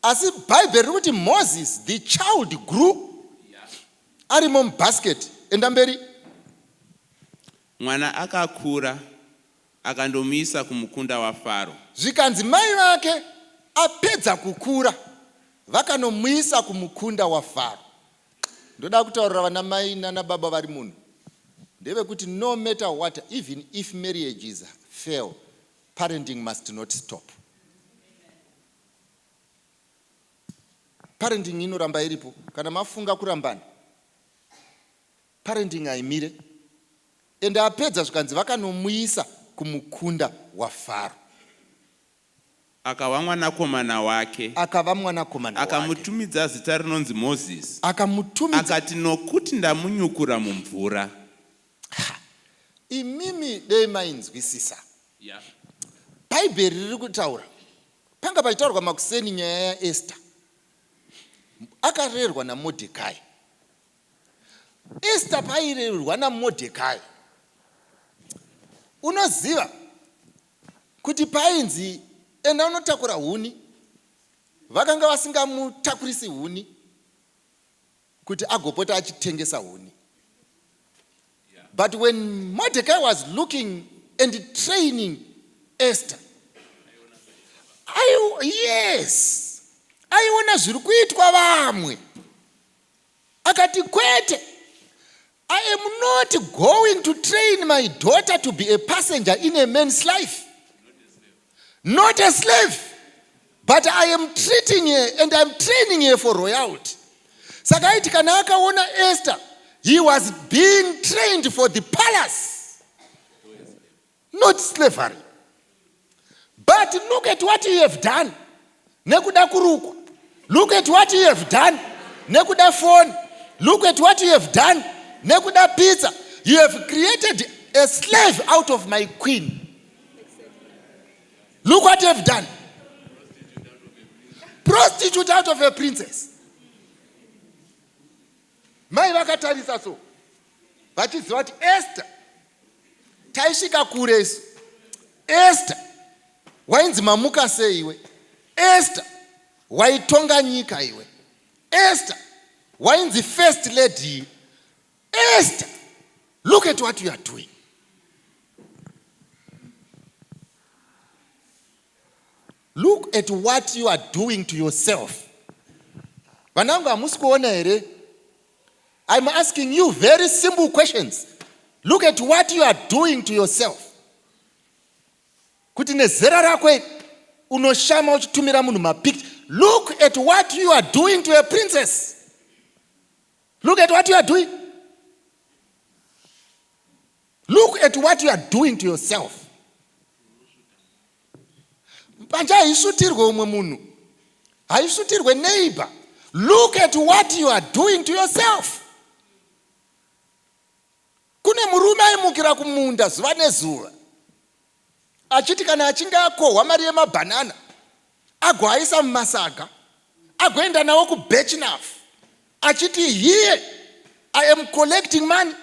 Asi Bible riri kuti Moses, the child grew. Ari mubasket. Enda mberi. Mwana akakura akandomuisa kumukunda wa Faro. Zvikanzi mai vake apedza kukura vakanomuisa kumukunda wa Faro. Ndoda kutaurira vana mai nana baba vari muno. Ndevekuti no matter what, even if marriages fail, parenting must not stop. Parenting inoramba iripo. Kana mafunga kurambana, parenting haimire. Ende apedza zvikanzi vakanomuisa kumukunda wa Faro. Akava mwanakomana wake. Akamutumidza zita rinonzi Moses. Akamutumidza. Akati nokuti ndamunyukura mumvura. Imimi dei mainzwisisa. Yeah. Bible riri kutaura. Panga pachitaurwa makuseni nyaya yaEsther. Akarerwa naMordecai. Esther pairerwa naMordecai. Unoziva kuti painzi enda unotakura huni. Vakanga vasingamutakurisi huni kuti agopota achitengesa huni. But when Mordecai was looking and training Esther, aiona zviri kuitwa vamwe. Akati kwete, I am not going to train my daughter to be a passenger in a man's life. not a slave, but I am treating her and I'm training her for royalty. Saka iti kana akaona Esther, he was being trained for the palace, not slavery. But look at what you have done. Nekuda kurukwa. Look at what you have done. Nekuda phone. Look at what you have done. Nekuda pizza. You have created a slave out of my queen. Look what you have done. Prostitute out of a princess. Mai vakatarisa so. Vachiziva what Esther. Taishika kuresu. Esther. Wainzi mamuka sei iwe. Esther. Waitonga nyika iwe. Esther. Wainzi first lady. Esther. Look at what you are doing. Look at what you are doing to yourself. Vanangu amusikuona here. I'm asking you very simple questions. Look at what you are doing to yourself. Kuti nezera rakwe unoshama uchitumira munhu mapicture. Look at what you are doing to a princess. Look at what you are doing. Look at what you are doing to yourself. Panja haishutirwe umwe munhu. Haishutirwe neighbor. Look at what you are doing to yourself. Kune murume aimukira kumunda zuva nezuva. Achiti kana achinge akohwa mari yemabhanana, agoaisa mumasaga, agoenda nawo kuBechnaff. Achiti here, I am collecting money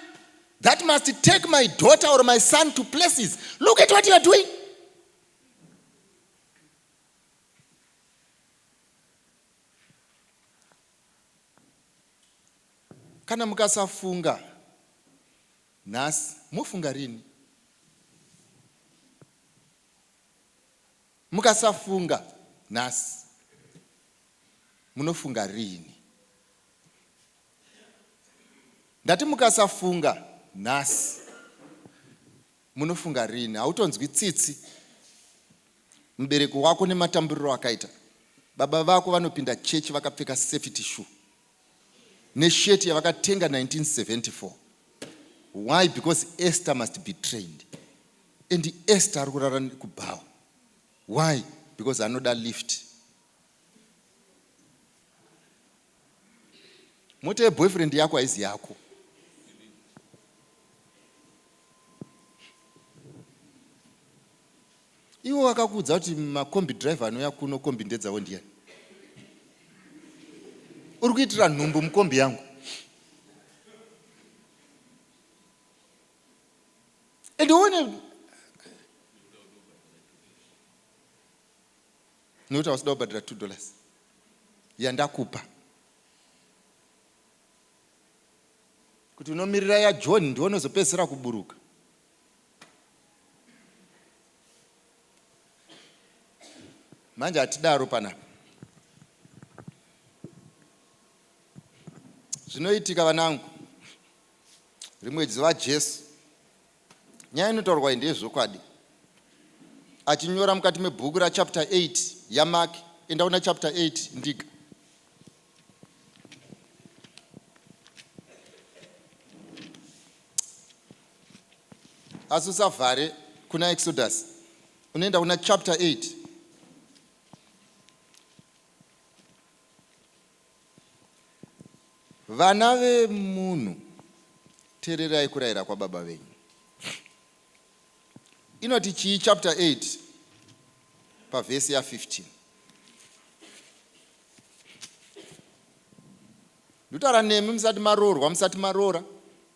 that must take my daughter or my son to places. Look at what you are doing. Kana mukasafunga, nhasi mufunga rini? Mukasafunga nhasi munofunga rini? Ndati mukasafunga nhasi munofunga rini? Hautonzwi tsitsi mubereki wako nematamburiro akaita. Baba vako vanopinda chechi vakapfeka safety shoe nesheti yavakatenga 1974. Why? Because Esther must be trained. And Esther ari kurara kubhawa. Why? Because anoda lift. Mote boyfriend yako haizi yako. Iwo wakakudza kuti makombi driver anoya kuno kombi ndedzawo ndiani? Uri kuitira nhumbu mukombi yangu. And uone nokuti hausida kubhadhira $2 yandakupa kuti unomirira yaJohn ndiwo unozopedzisira kuburuka. Manje hatidaro panapa. Zvinoitika vanangu. Rimwe zuva Jesu nyaya inotaurwa ndeyezvokwadi. Achinyora mukati mebhuku rachapter 8 yaMark, enda una chapter 8 Ndiga. Asi usavhare kuna Exodus. Unoenda una chapter 8. Vana vemunhu, teererai kurayira kwababa venyu. Inoti chii chapter 8 pavhesi ya15. Ndutaura nemi musati maroorwa musati maroora,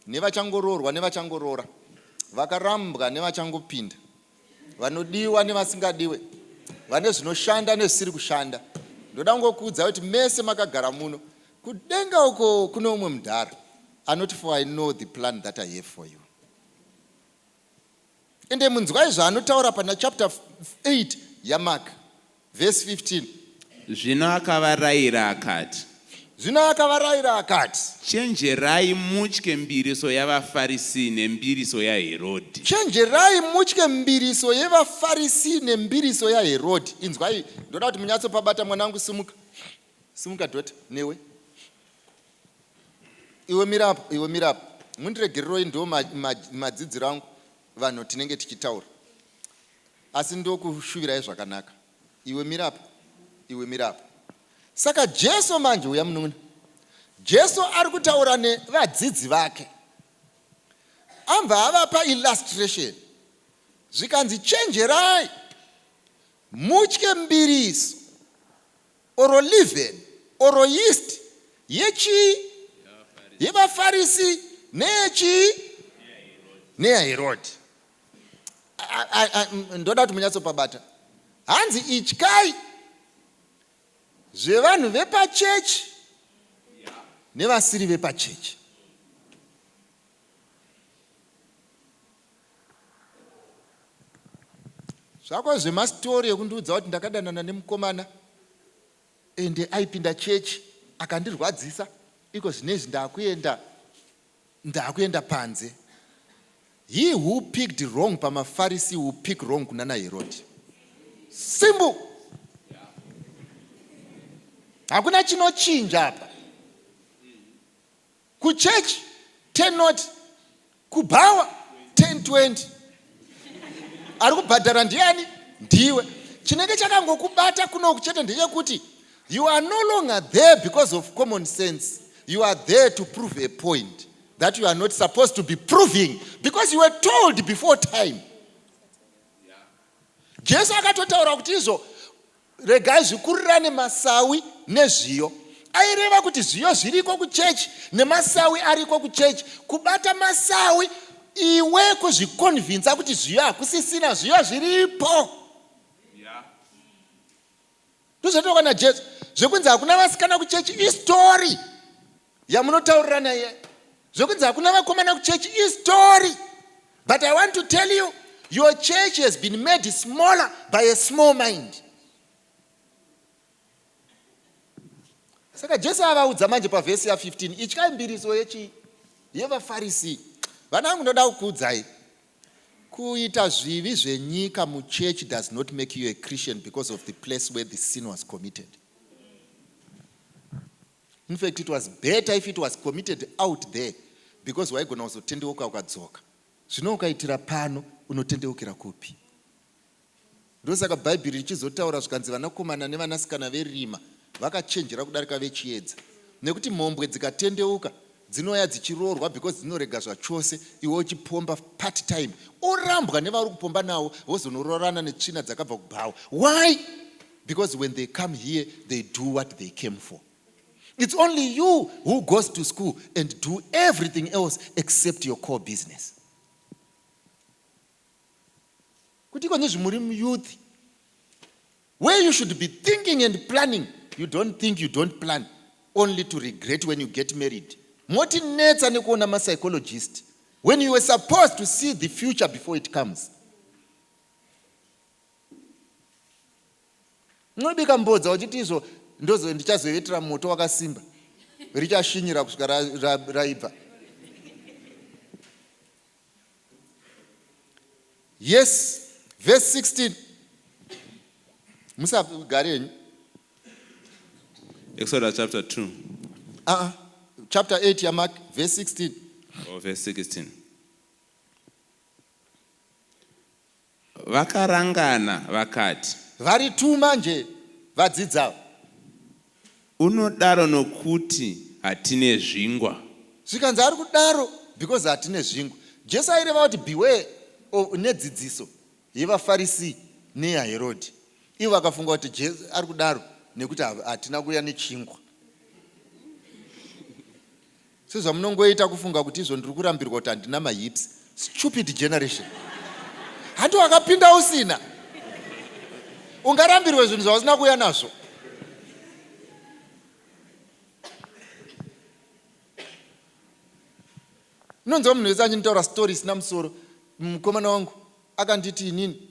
nevachangoroorwa nevachangoroora, vakarambwa nevachangopinda, vanodiwa nevasingadiwe, vane zvinoshanda nezvisiri kushanda. Ndoda ngokuudza kuti mese makagara muno, kudenga uko kuno umwe mudhara anoti for I know the plan that I have for you. Ende munzwa zvaanotaura pana chapter 8 yaMark verse 15. Zvino akavarayira akati, Zvino akavarayira akati, chenjerai mutye mbiriso yavaFarisi nembiriso yaHerodhi. chenjerai mutye mbiriso yevaFarisi nembiriso yaHerodhi. Inzwai, ndoda kuti munyatsopabata mwanangu. Simuka, simuka dhota, newe. Iwe mirapo, iwe mirapo. Mundiregereroi ndo madzidziro angu vanhu tinenge tichitaura. Asi ndokushuvirai zvakanaka. Iwe mirapo, iwe mirapo. Saka Jesu manje uya munun'una. Jesu ari kutaura nevadzidzi vake. Amba avapa illustration. Zvikanzi chenjerai mutye mbiriso oro leaven oro yeast yevaFarisi neyaHerodhi. Ndoda kuti munyatsopabata. Hanzi ityai zvevanhu vepachechi nevasiri vepachechi. Zvako zvemastori ekundiudza kuti ndakadanana nemukomana ende aipinda chechi akandirwadzisa, iko zvinezvi ndakuenda panze. He who picked wrong pamaFarisi will pick wrong kunana Herodhi. Simple. Hakuna chinochinja hapa. Kuchechi 10 not, kubhawa 10-20. Ari kubhadhara ndiani? Ndiwe. Chinenge chakangokubata kuno Chete ndechekuti you are no longer there because of common sense. You are there to prove a point that you are not supposed to be proving because you were told before time. Jesu akatotaura kuti izvo regai zvikurirane masawi nezviyo. Aireva kuti zviyo zviriko kuchechi nemasawi ariko kuchechi. Kubata masawi iwe kuzviconvinsa kuti zviyo hakusisina, zviyo zviripo. Ndozvatoka naJesu. Zvekunzi hakuna vasikana kuchechi istori yamunotaurirana iye. Zvekunzi hakuna vakomana kuchechi istori. But I want to tell you, your church has been made smaller by a small mind. Saka Jesu avaudza manje pavhesi ya15, ityai mbiriso yevaFarisi. Vanangu ndoda kukuudzai. Kuita zvivi zvenyika muchurch does not make you a Christian because of the place where the sin was committed. In fact, it was better if it was committed out there, because waigona kuzotendeuka ukadzoka. Zvino ukaitira pano unotendeukira kupi? Ndosaka Bhaibheri richizotaura zvikanzi vanakomana nevanasikana verima vakachenjera kudarika vechiedza. Nekuti mhombwe dzikatendeuka dzinoya dzichiroorwa because dzinorega zvachose, iwe uchipomba part time. Orambwa nevari kupomba nawo vozonoroorana netsvina dzakabva kubhawa. Why? Because when they come here, they do what they came for. It's only you who goes to school and do everything else except your core business. Kutiko nezvimuri muyouth, where you should be thinking and planning, you don't think, you don't plan, only to regret when you get married. Moti netsa nekuona ma-psychologist when you were supposed to see the future before it comes. Nobika mbodza uchiti izvo ndozo ndichazoitira moto wakasimba richashinyira kusvika raibva. Yes, verse 16. Musagare. Exodus chapter 2. Chapter 8 ya Mark, verse 16. Or verse 16. Vakarangana vakati. Varituma nje vadzidza. Unodaro nokuti hatine zvingwa. Zvikanzi ari kudaro because hatine zvingwa. Jesu aireva kuti beware nedzidziso yevaFarisi neyaHerodhi. Ivo vakafunga kuti Jesu ari kudaro nekuti hatina kuya nechingwa. Sezvamunongoita kufunga kuti izvo ndiri kurambirwa kuti handina mahips. Stupid generation. Handi wakapinda usina. Ungarambirwe zvinhu zvawasina kuya nazvo. Nonzo munhu wese achinitaura story isina musoro. Mukomana wangu akanditi inini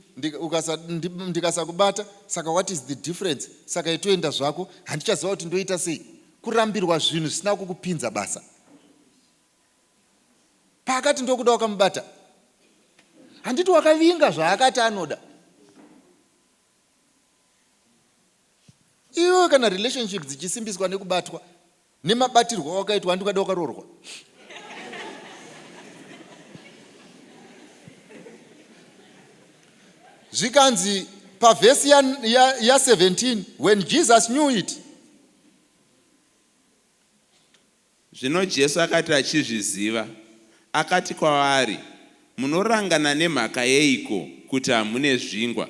ndikasakubata, saka what is the difference? Saka itoenda zvako, handichaziva kuti ndoita sei. kurambirwa zvinhu zvisina kukupinza basa. Pakati ndokuda wakamubata. Handiti wakavinga zvaakati anoda. Iwe kana relationship dzichisimbiswa nekubatwa, nemabatirwa wakaitwa handikada wakaroorwa. Zvikanzi pavhesi ya 17, when Jesus knew it. Zvino Jesu akati achizviziva, akati kwavari, munorangana nemhaka yeiko kuti hamune zvingwa?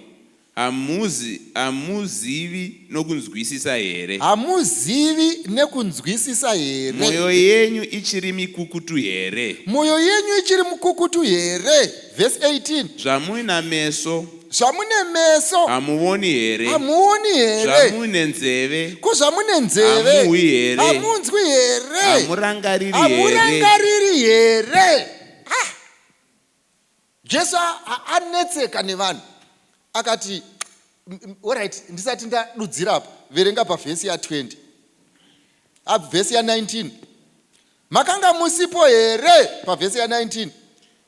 Hamuzivi nokunzwisisa here? Hamuzivi nekunzwisisa here? Mwoyo yenyu ichiri mikukutu here? Mwoyo yenyu ichiri mukukutu here? Verse 18. Zvamuna meso, zvamune meso, hamuoni here? hamuoni here? Zvamune nzeve, ko zvamune nzeve, hamuwi here? hamunzwi here? Hamurangariri here? hamurangariri here? Jesu anetseka nevanhu. Akati, alright, ndisati ndadudzira apa, verenga pavhesi ya 20. Vhesi ya 19. Makanga musipo here pavhesi ya 19.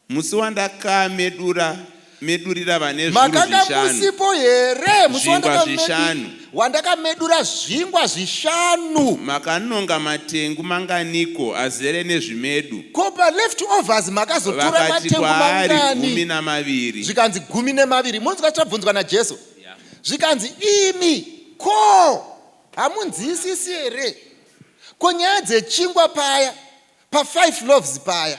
Musi wandakamedurira vane zviuru Makanga zvishanu. musipo here musi Zvingwa zvishanu. wandakamedura zvingwa zvishanu. Makanonga matengu manganiko azere nezvimedu. Kopa leftovers makazotura Vakati matengu kwaari mangani. 12. Zvikanzi 12. Munzwa chabvunzwa naJesu. Zvikanzi imi ko hamunzwisisi here? Ko nyaya dzechingwa paya pa5 loaves paya,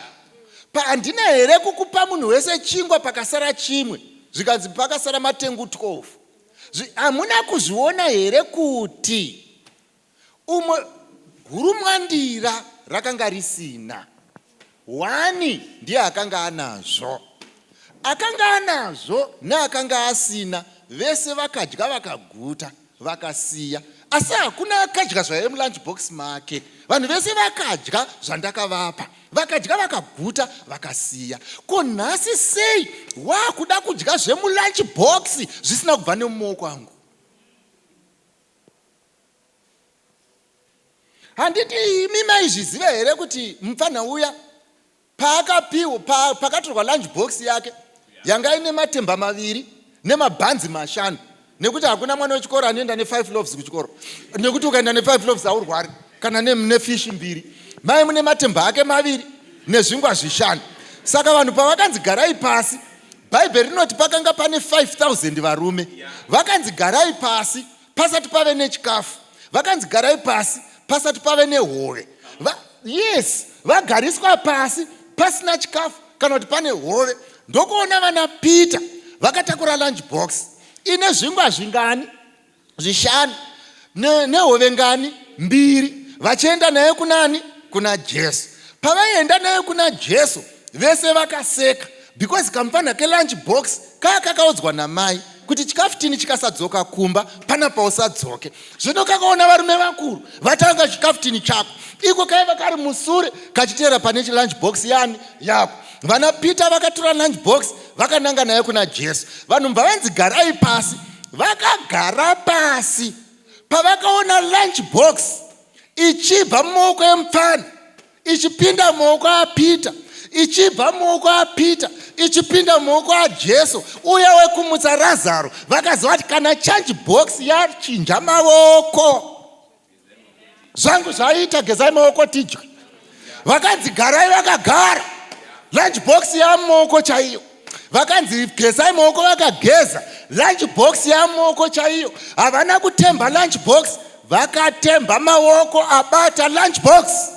handina here kukupa munhu wese chingwa pakasara chimwe? Zvikanzi pakasara matengu 12. Hamuna kuzviona here kuti umwe hurumwandira rakanga risina, 1 ndiye akanga anazvo. Akanga anazvo neakanga asina, vese vakadya vakaguta vakasiya. Asi hakuna akadya zvaive mulunchbox make. Vanhu vese vakadya zvandakavapa, vakadya vakaguta vakasiya. Ko nhasi sei wakuda kudya zvemulunchbox zvisina kubva nemumaoko angu? Handiti imi maizviziva here kuti mufana uya pakatorwa lunchbox yake yanga ine matemba 2 nemabhanzi 5, nekuti hakuna mwana wechikoro anoenda ne5 loaves kuchikoro, nekuti ukaenda ne5 loaves haurwari, kana nefish 2. Mai mune matemba ake 2 nezvingwa 5. Saka vanhu pavakanzi garai pasi, bhaibheri rinoti pakanga pane 5,000 varume. Vakanzi garai pasi pasati pave nechikafu, vakanzi garai pasi pasati pave nehove. Yes, vagariswa pasi pasina chikafu kana kuti pane hove. Ndokuona vana Peter vakatakura lunchbox ine zvingwa zvingani 5 nehove ngani 2, vachienda naye kunani? Kuna Jesu. Pavaenda naye kuna Jesu, vese vakaseka, because kamufana kelunchbox kakaudzwa namai kuti chikafu tini chikasadzoka kumba pana pausadzoke. Zvino kakaona varume vakuru vatanga chikafu tini chako, iko kaiva kari musure kachiteera pane lunchbox yani yako. Vana Peter vakatora lunchbox vakananga naye kuna Jesu. Vanhu vavanzi garai pasi vakagara pasi. Pavakaona lunchbox ichibva mumaoko emufana ichipinda mumaoko aPeter, ichibva mumaoko aPeter ichipinda mumaoko aJesu uya wekumutsa Razaro, vakaziva kuti kana lunchbox yachinja maoko, zvangu zvaita, gezai maoko tidye. Vakanzi garai, vakagara. Lunchbox yamumaoko chaiyo. Vakanzi gezai maoko, vakageza. Lunchbox yamumaoko chaiyo. Havana kutemba lunchbox, vakatemba maoko abata lunchbox.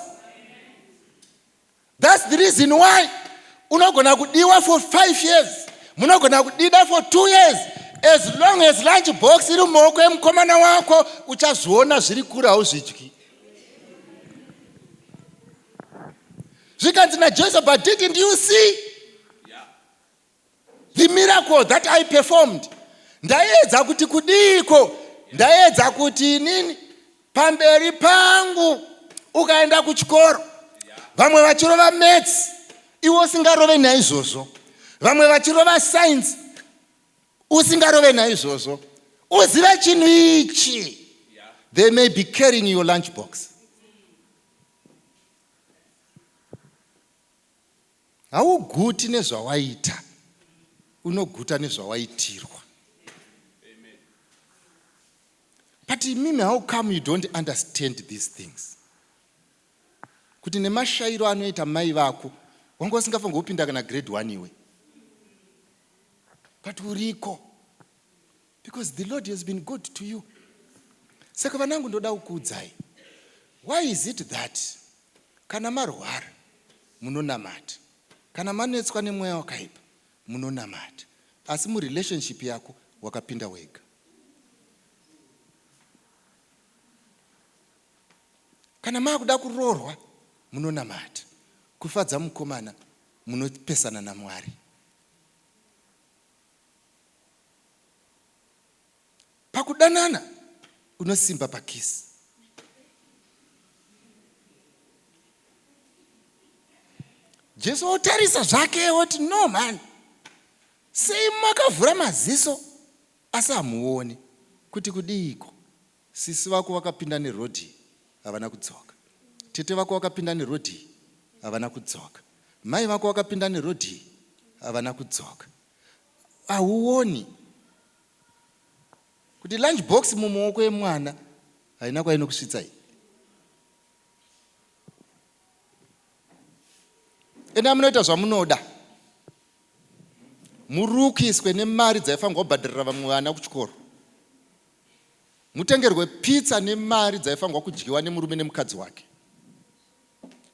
That's the reason why unogona kudiwa for 5 years, munogona kudida for 2 years. As long as lunchbox iri mumaoko emukomana wako, uchazviona zviri kure hauzvidyi. Zvikanzi naJesu, but didn't you see the miracle that I performed? Ndaedza kuti kudiko, ndaedza kuti nini, pamberi pangu ukaenda kuchikoro, vamwe vachirova maths, iwe usingarove naizvozvo. Vamwe vachirova science, usingarove naizvozvo. Uzive chinhu ichi, they may be carrying your lunchbox. hauguti nezvawaita, unoguta nezvawaitirwa. But mimi, how come you don't understand these things? Kuti nemashairo anoita mai vako, wanga usingafanirwi kupinda kana grade 1 iwe. But uriko. Because the Lord has been good to you. Saka vanangu ndoda kukuudzai. Why is it that kana marwara munonamata, kana manetswa nemweya wakaipa munonamata, asi murelationship yako wakapinda wega? Kana makuda kuroorwa munonamata, kufadza mukomana munopesana naMwari. Pakudanana unosimba pakisi. Jesu otarisa zvake oti no man, sei makavhura maziso asi hamuoni kuti kudiko? Sisi vako vakapinda nerodhi havana kudzoka, tete vako vakapinda nerodhi havana kudzoka, mai vako vakapinda nerodhi havana kudzoka. Hauoni kuti lunchbox mumaoko emwana haina kwainokusvitsai? Enda munoita zvamunoda, murukiswe nemari dzaifanirwa kubhadharira vamwe vana kuchikoro, mutengerwe pizza nemari dzaifanirwa kudyiwa nemurume nemukadzi wake,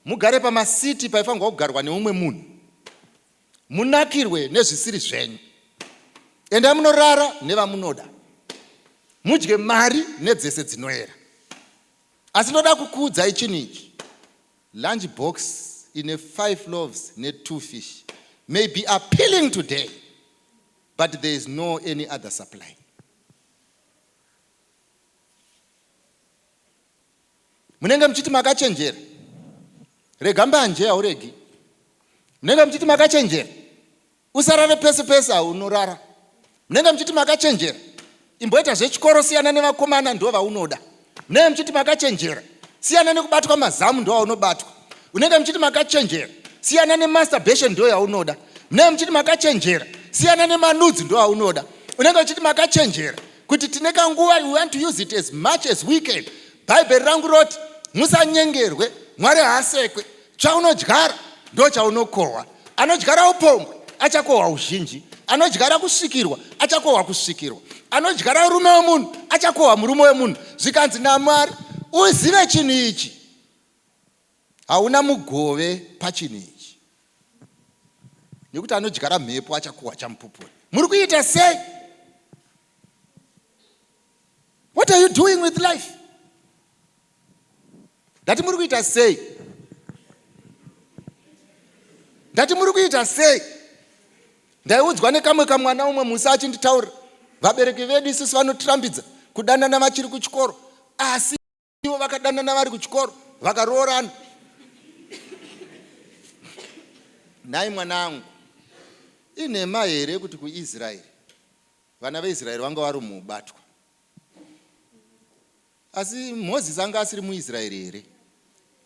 mugare pamasiti paifanirwa kugarwa neumwe munhu, munakirwe nezvisiri zvenyu. Enda munorara nevamunoda, mudye mari nedzese dzinoera. Asi ndoda kukuudzai chinhu ichi. Lunchbox in a 5 loaves ne 2 fish may be appealing today, but there is no any other supply. Munenge mchiti makachenjera, rega mbanje hauregi. Munenge mchiti makachenjera, usarare pese pese haunorara. Munenge mchiti makachenjera, imboita zvechikoro siyana nevakomana ndo vaunoda. Munenge mchiti makachenjera, siyana nekubatwa mazamu ndo vaunobatwa. Munenge mchiti makachenjera, siyana nemasturbation ndo yaunoda. Munenge mchiti makachenjera, siyana nemanudzi ndo vaunoda. Munenge mchiti makachenjera kuti tine kanguva, we want to use it as much as we can. Bible rangu roti musanyengerwe, Mwari haasekwe. Chaunodyara ndo chaunokohwa. Anodyara upombwe achakohwa uzhinji, anodyara kusvikirwa achakohwa kusvikirwa, anodyara urume wemunhu achakohwa murume wemunhu. Zvikanzi naMwari uzive chinhu ichi, hauna mugove pachinhu ichi, nekuti anodyara mhepo achakohwa chamupupuri. Muri kuita sei? What are you doing with life? Ndati muri kuita sei? Ndati muri kuita sei? Ndaiudzwa nekamwe kamwana umwe musi achinditaurira, vabereki vedu isusu vanotirambidza kudanana vachiri kuchikoro, asi ivo vakadanana vari kuchikoro vakaroorana. Nhai mwanangu, inhema here kuti kuIsraeri vana veIsraeri vanga vari muubatwa? Asi Mozisi anga asiri muIsraeri here?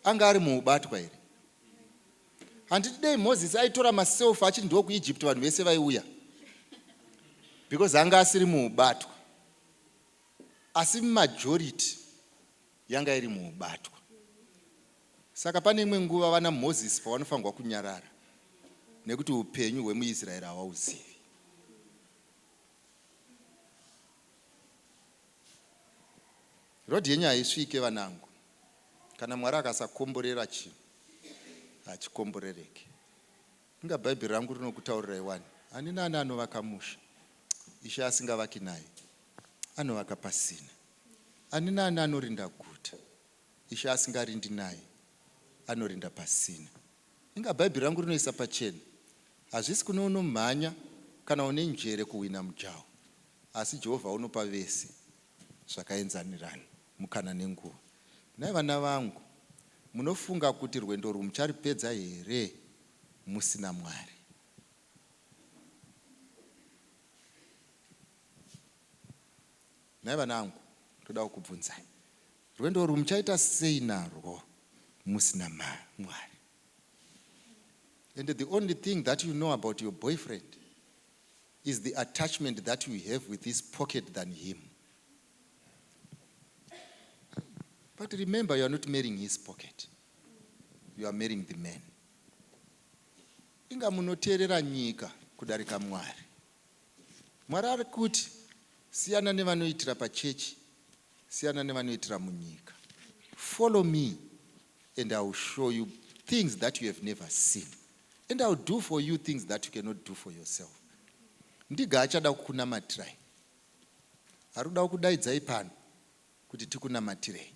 Anga ari muubatwa here? Handiti dei Mozisi aitora maself achiti ndo kuEgypt vanhu vese vaiuya, because anga asiri muubatwa. Asi majority yanga iri muubatwa. Saka pane imwe nguva vana Mozisi pavanofanirwa kunyarara, nekuti upenyu hwemuIsraeri havauzivi. Rodhi yenyu haisvike vanangu, kana Mwari akasakomborera chinhu hachikomborereke. Inga Bhaibheri rangu rinokutaurirai wani, ani nani anovaka musha Ishe asingavaki naye anovaka pasina. Ani nani anorinda guta Ishe asingarindi naye anorinda pasina. Inga Bhaibheri rangu rinoisa pachena, hazvisi kuno unomhanya kana une njere kuwina mujaho, asi Jehovha unopa vese zvakaenzanirana mukana nenguva. Nai vana vangu, munofunga kuti rwendo rumucharipedza here musina Mwari? Nai vana vangu, toda kukubvunzai, rwendo rumuchaita sei narwo musina Mwari? And the only thing that you know about your boyfriend is the attachment that you have with his pocket than him. But remember, you are not marrying his pocket. You are marrying the man. Inga munoteerera nyika kudarika Mwari. Mwari ari kuti siyana nevanoitira pachechi, siyana nevanoitira munyika. Follow me and I will show you things that you have never seen. And I will do for you things that you cannot do for yourself. Ndiga achada kukunamatirai. Aruda kudaidzai pano kuti tikunamatirei.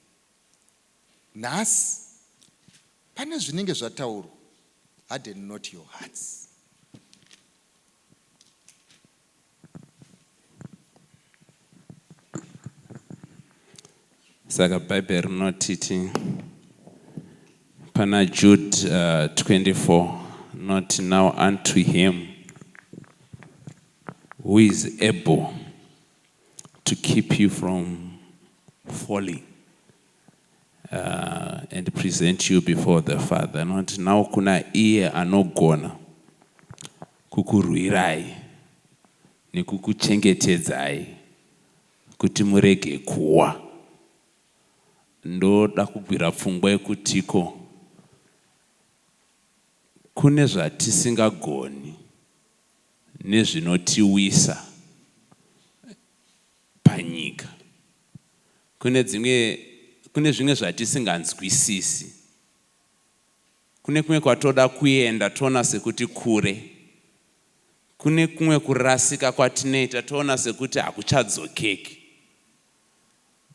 Nhasi pane zvinenge zvataurwa, harden not your hearts. Saka Bible rinotiti pana Jude 24, not now unto him who is able to keep you from falling and present you before the Father. Not now kuna iye anogona kukurwirai nekukuchengetedzai kuti murege kuwa. Ndoda kubvira pfungwa yekutiko kune zvatisingagoni nezvinotiwisa panyika. Kune zvimwe zvatisinganzwisisi. Kune kumwe kwatoda kuenda toona sekuti kure. Kune kumwe kurasika kwatinoita toona sekuti hakuchadzokeki.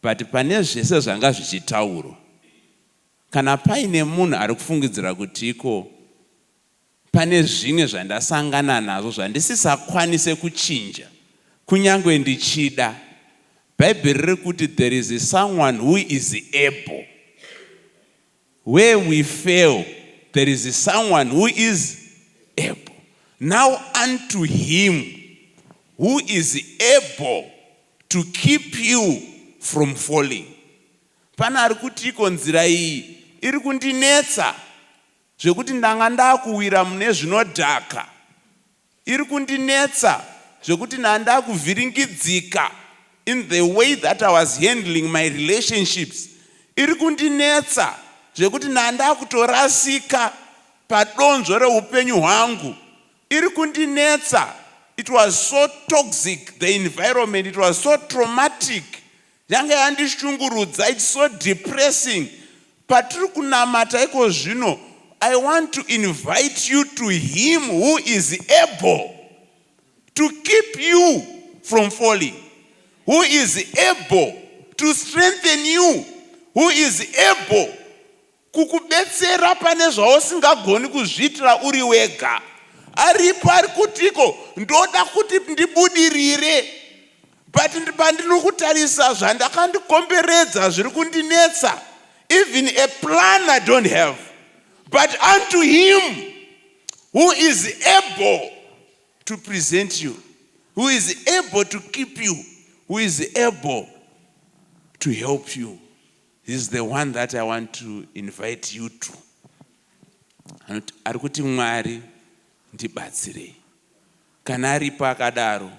But pane zvese zvanga zvichitaurwa, kana paine munhu ari kufungidzira kutiko pane zvimwe zvandasangana nazvo zvandisisakwanise kuchinja kunyangwe ndichida, Bible riri kuti there is someone who is able. Where we fail, there is someone who is able. Now unto him who is able to keep you from falling. Pana ari kutiko nzira iyi iri kundinetsa zvekuti ndanga ndakuwira mune zvinodhaka. Iri kundinetsa zvekuti ndanga kuvhiringidzika in the way that I was handling my relationships. Iri kundinetsa zvekuti ndanga kutorasika padonzvo reupenyu hwangu. Iri kundinetsa. It was so toxic, the environment, it was so traumatic. Yanga yandishungurudza, it's so depressing. Patiri kunamata iko zvino, I want to invite you to him who is able to keep you from falling, who is able to strengthen you, who is able kukubetsera pane zvausingagoni kuzviitira uri wega. Aripo ari kutiko ndoda kuti ndibudirire. But pandinokutarisa zvandakandikomberedza zviri kundinetsa. Even a plan I don't have. But unto him who is able to present you, who is able to keep you, who is able to help you. This is the one that I want to invite you to. Ari kuti Mwari ndibatsirei. Kana aripo akadaro,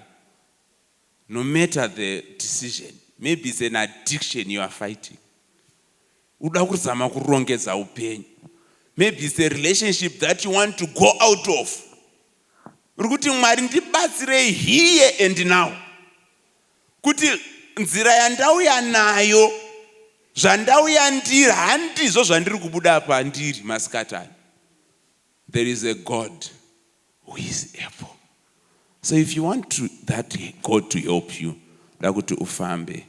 no matter the decision, maybe it's an addiction you are fighting. Uda kuzama kurongedza upenyu. Maybe it's a relationship that you want to go out of. Uri kuti Mwari ndibatsirei here and now. Kuti nzira yandauya nayo, zvandauya ndiri handizvo zvandiri kubuda pandiri masikatani. There is a God who is able. So if you want that God to help you, lakuti ufambe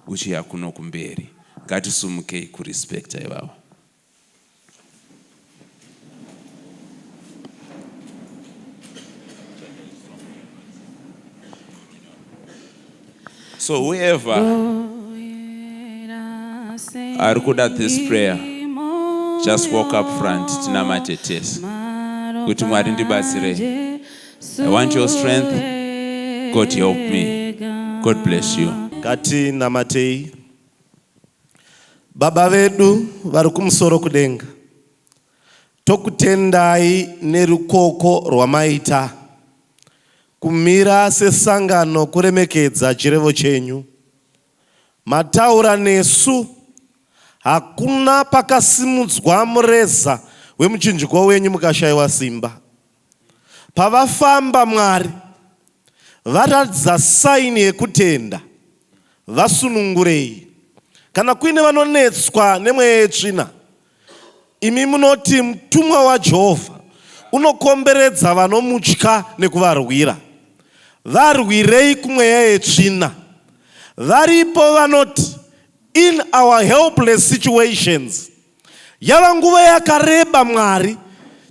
uchiya kuno kumberi, ngatisumukei kurespecta ivavo. So whoever are good at this prayer, just walk up front. Tinamate test. Kuti Mwari ndibatsirei. I want your strength. God help me. God bless you. Kati namatei. Baba vedu vari kumusoro kudenga. Tokutendai nerukoko rwamaita. Kumira sesangano kuremekedza chirevo chenyu. Mataura nesu. Hakuna pakasimudzwa mureza wemuchinjikwa wenyu mukashayiwa simba. Pavafamba Mwari, varatidza saini yekutenda. Vasunungurei. Kana kuine vanonetswa nemweya yetsvina, imi munoti mutumwa waJehovha unokomberedza vanomutya nekuvarwira. Varwirei kumweya yetsvina. Varipo vanoti, in our helpless situations, yava nguva yakareba Mwari,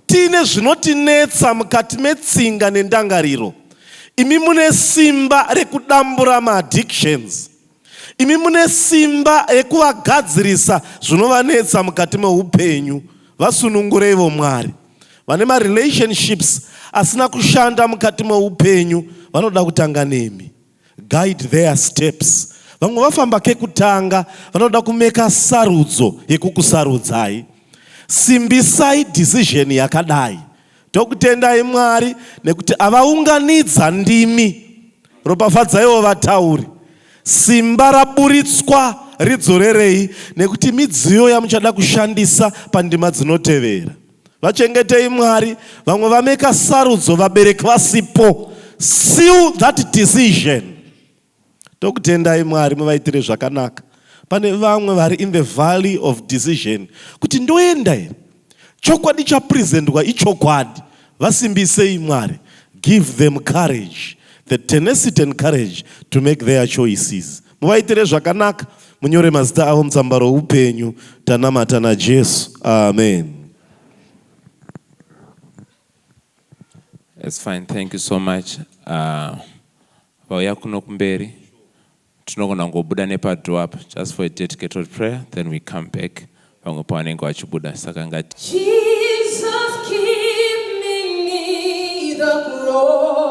tiine zvinotinetsa mukati metsinga nendangariro. Imi mune simba rekudambura maaddictions. Imi mune simba rekuvagadzirisa zvinovanetsa mukati meupenyu. Vasunungureivo Mwari. Vane marelationships asina kushanda mukati meupenyu, vanoda kutanga nemi. Guide their steps. Vamwe vafamba kekutanga, vanoda kumeka sarudzo yekukusarudzai. Simbisai decision yakadai. Tokutendai Mwari nekuti avaunganidza ndimi. Ropafadzaiwo vatauri. Simba raburitswa ridzorerei nekuti midziyo yamuchada kushandisa pandima dzinotevera. Vachengetei Mwari, vamwe vameka sarudzo vabereki vasipo. Seal that decision. Tokutendai Mwari muvaitire zvakanaka. Pane vamwe vari in the valley of decision. Kuti ndoenda here. Chokwadi chapresentwa ichokwadi. Vasimbisei Mwari. Give them courage. The tenacity and courage to make their choices. Muvaitire zvakanaka. Munyore mazita avo mutsamba roupenyu. Tanamata naJesu. Amen. That's fine. Thank you so much. Vauya kuno kumberi. Tinogona ngobuda nepadhoo apa just for a dedicated prayer, then we come back. Vamwe pavanenge vachibuda saka ngati Jesus, give me the glory.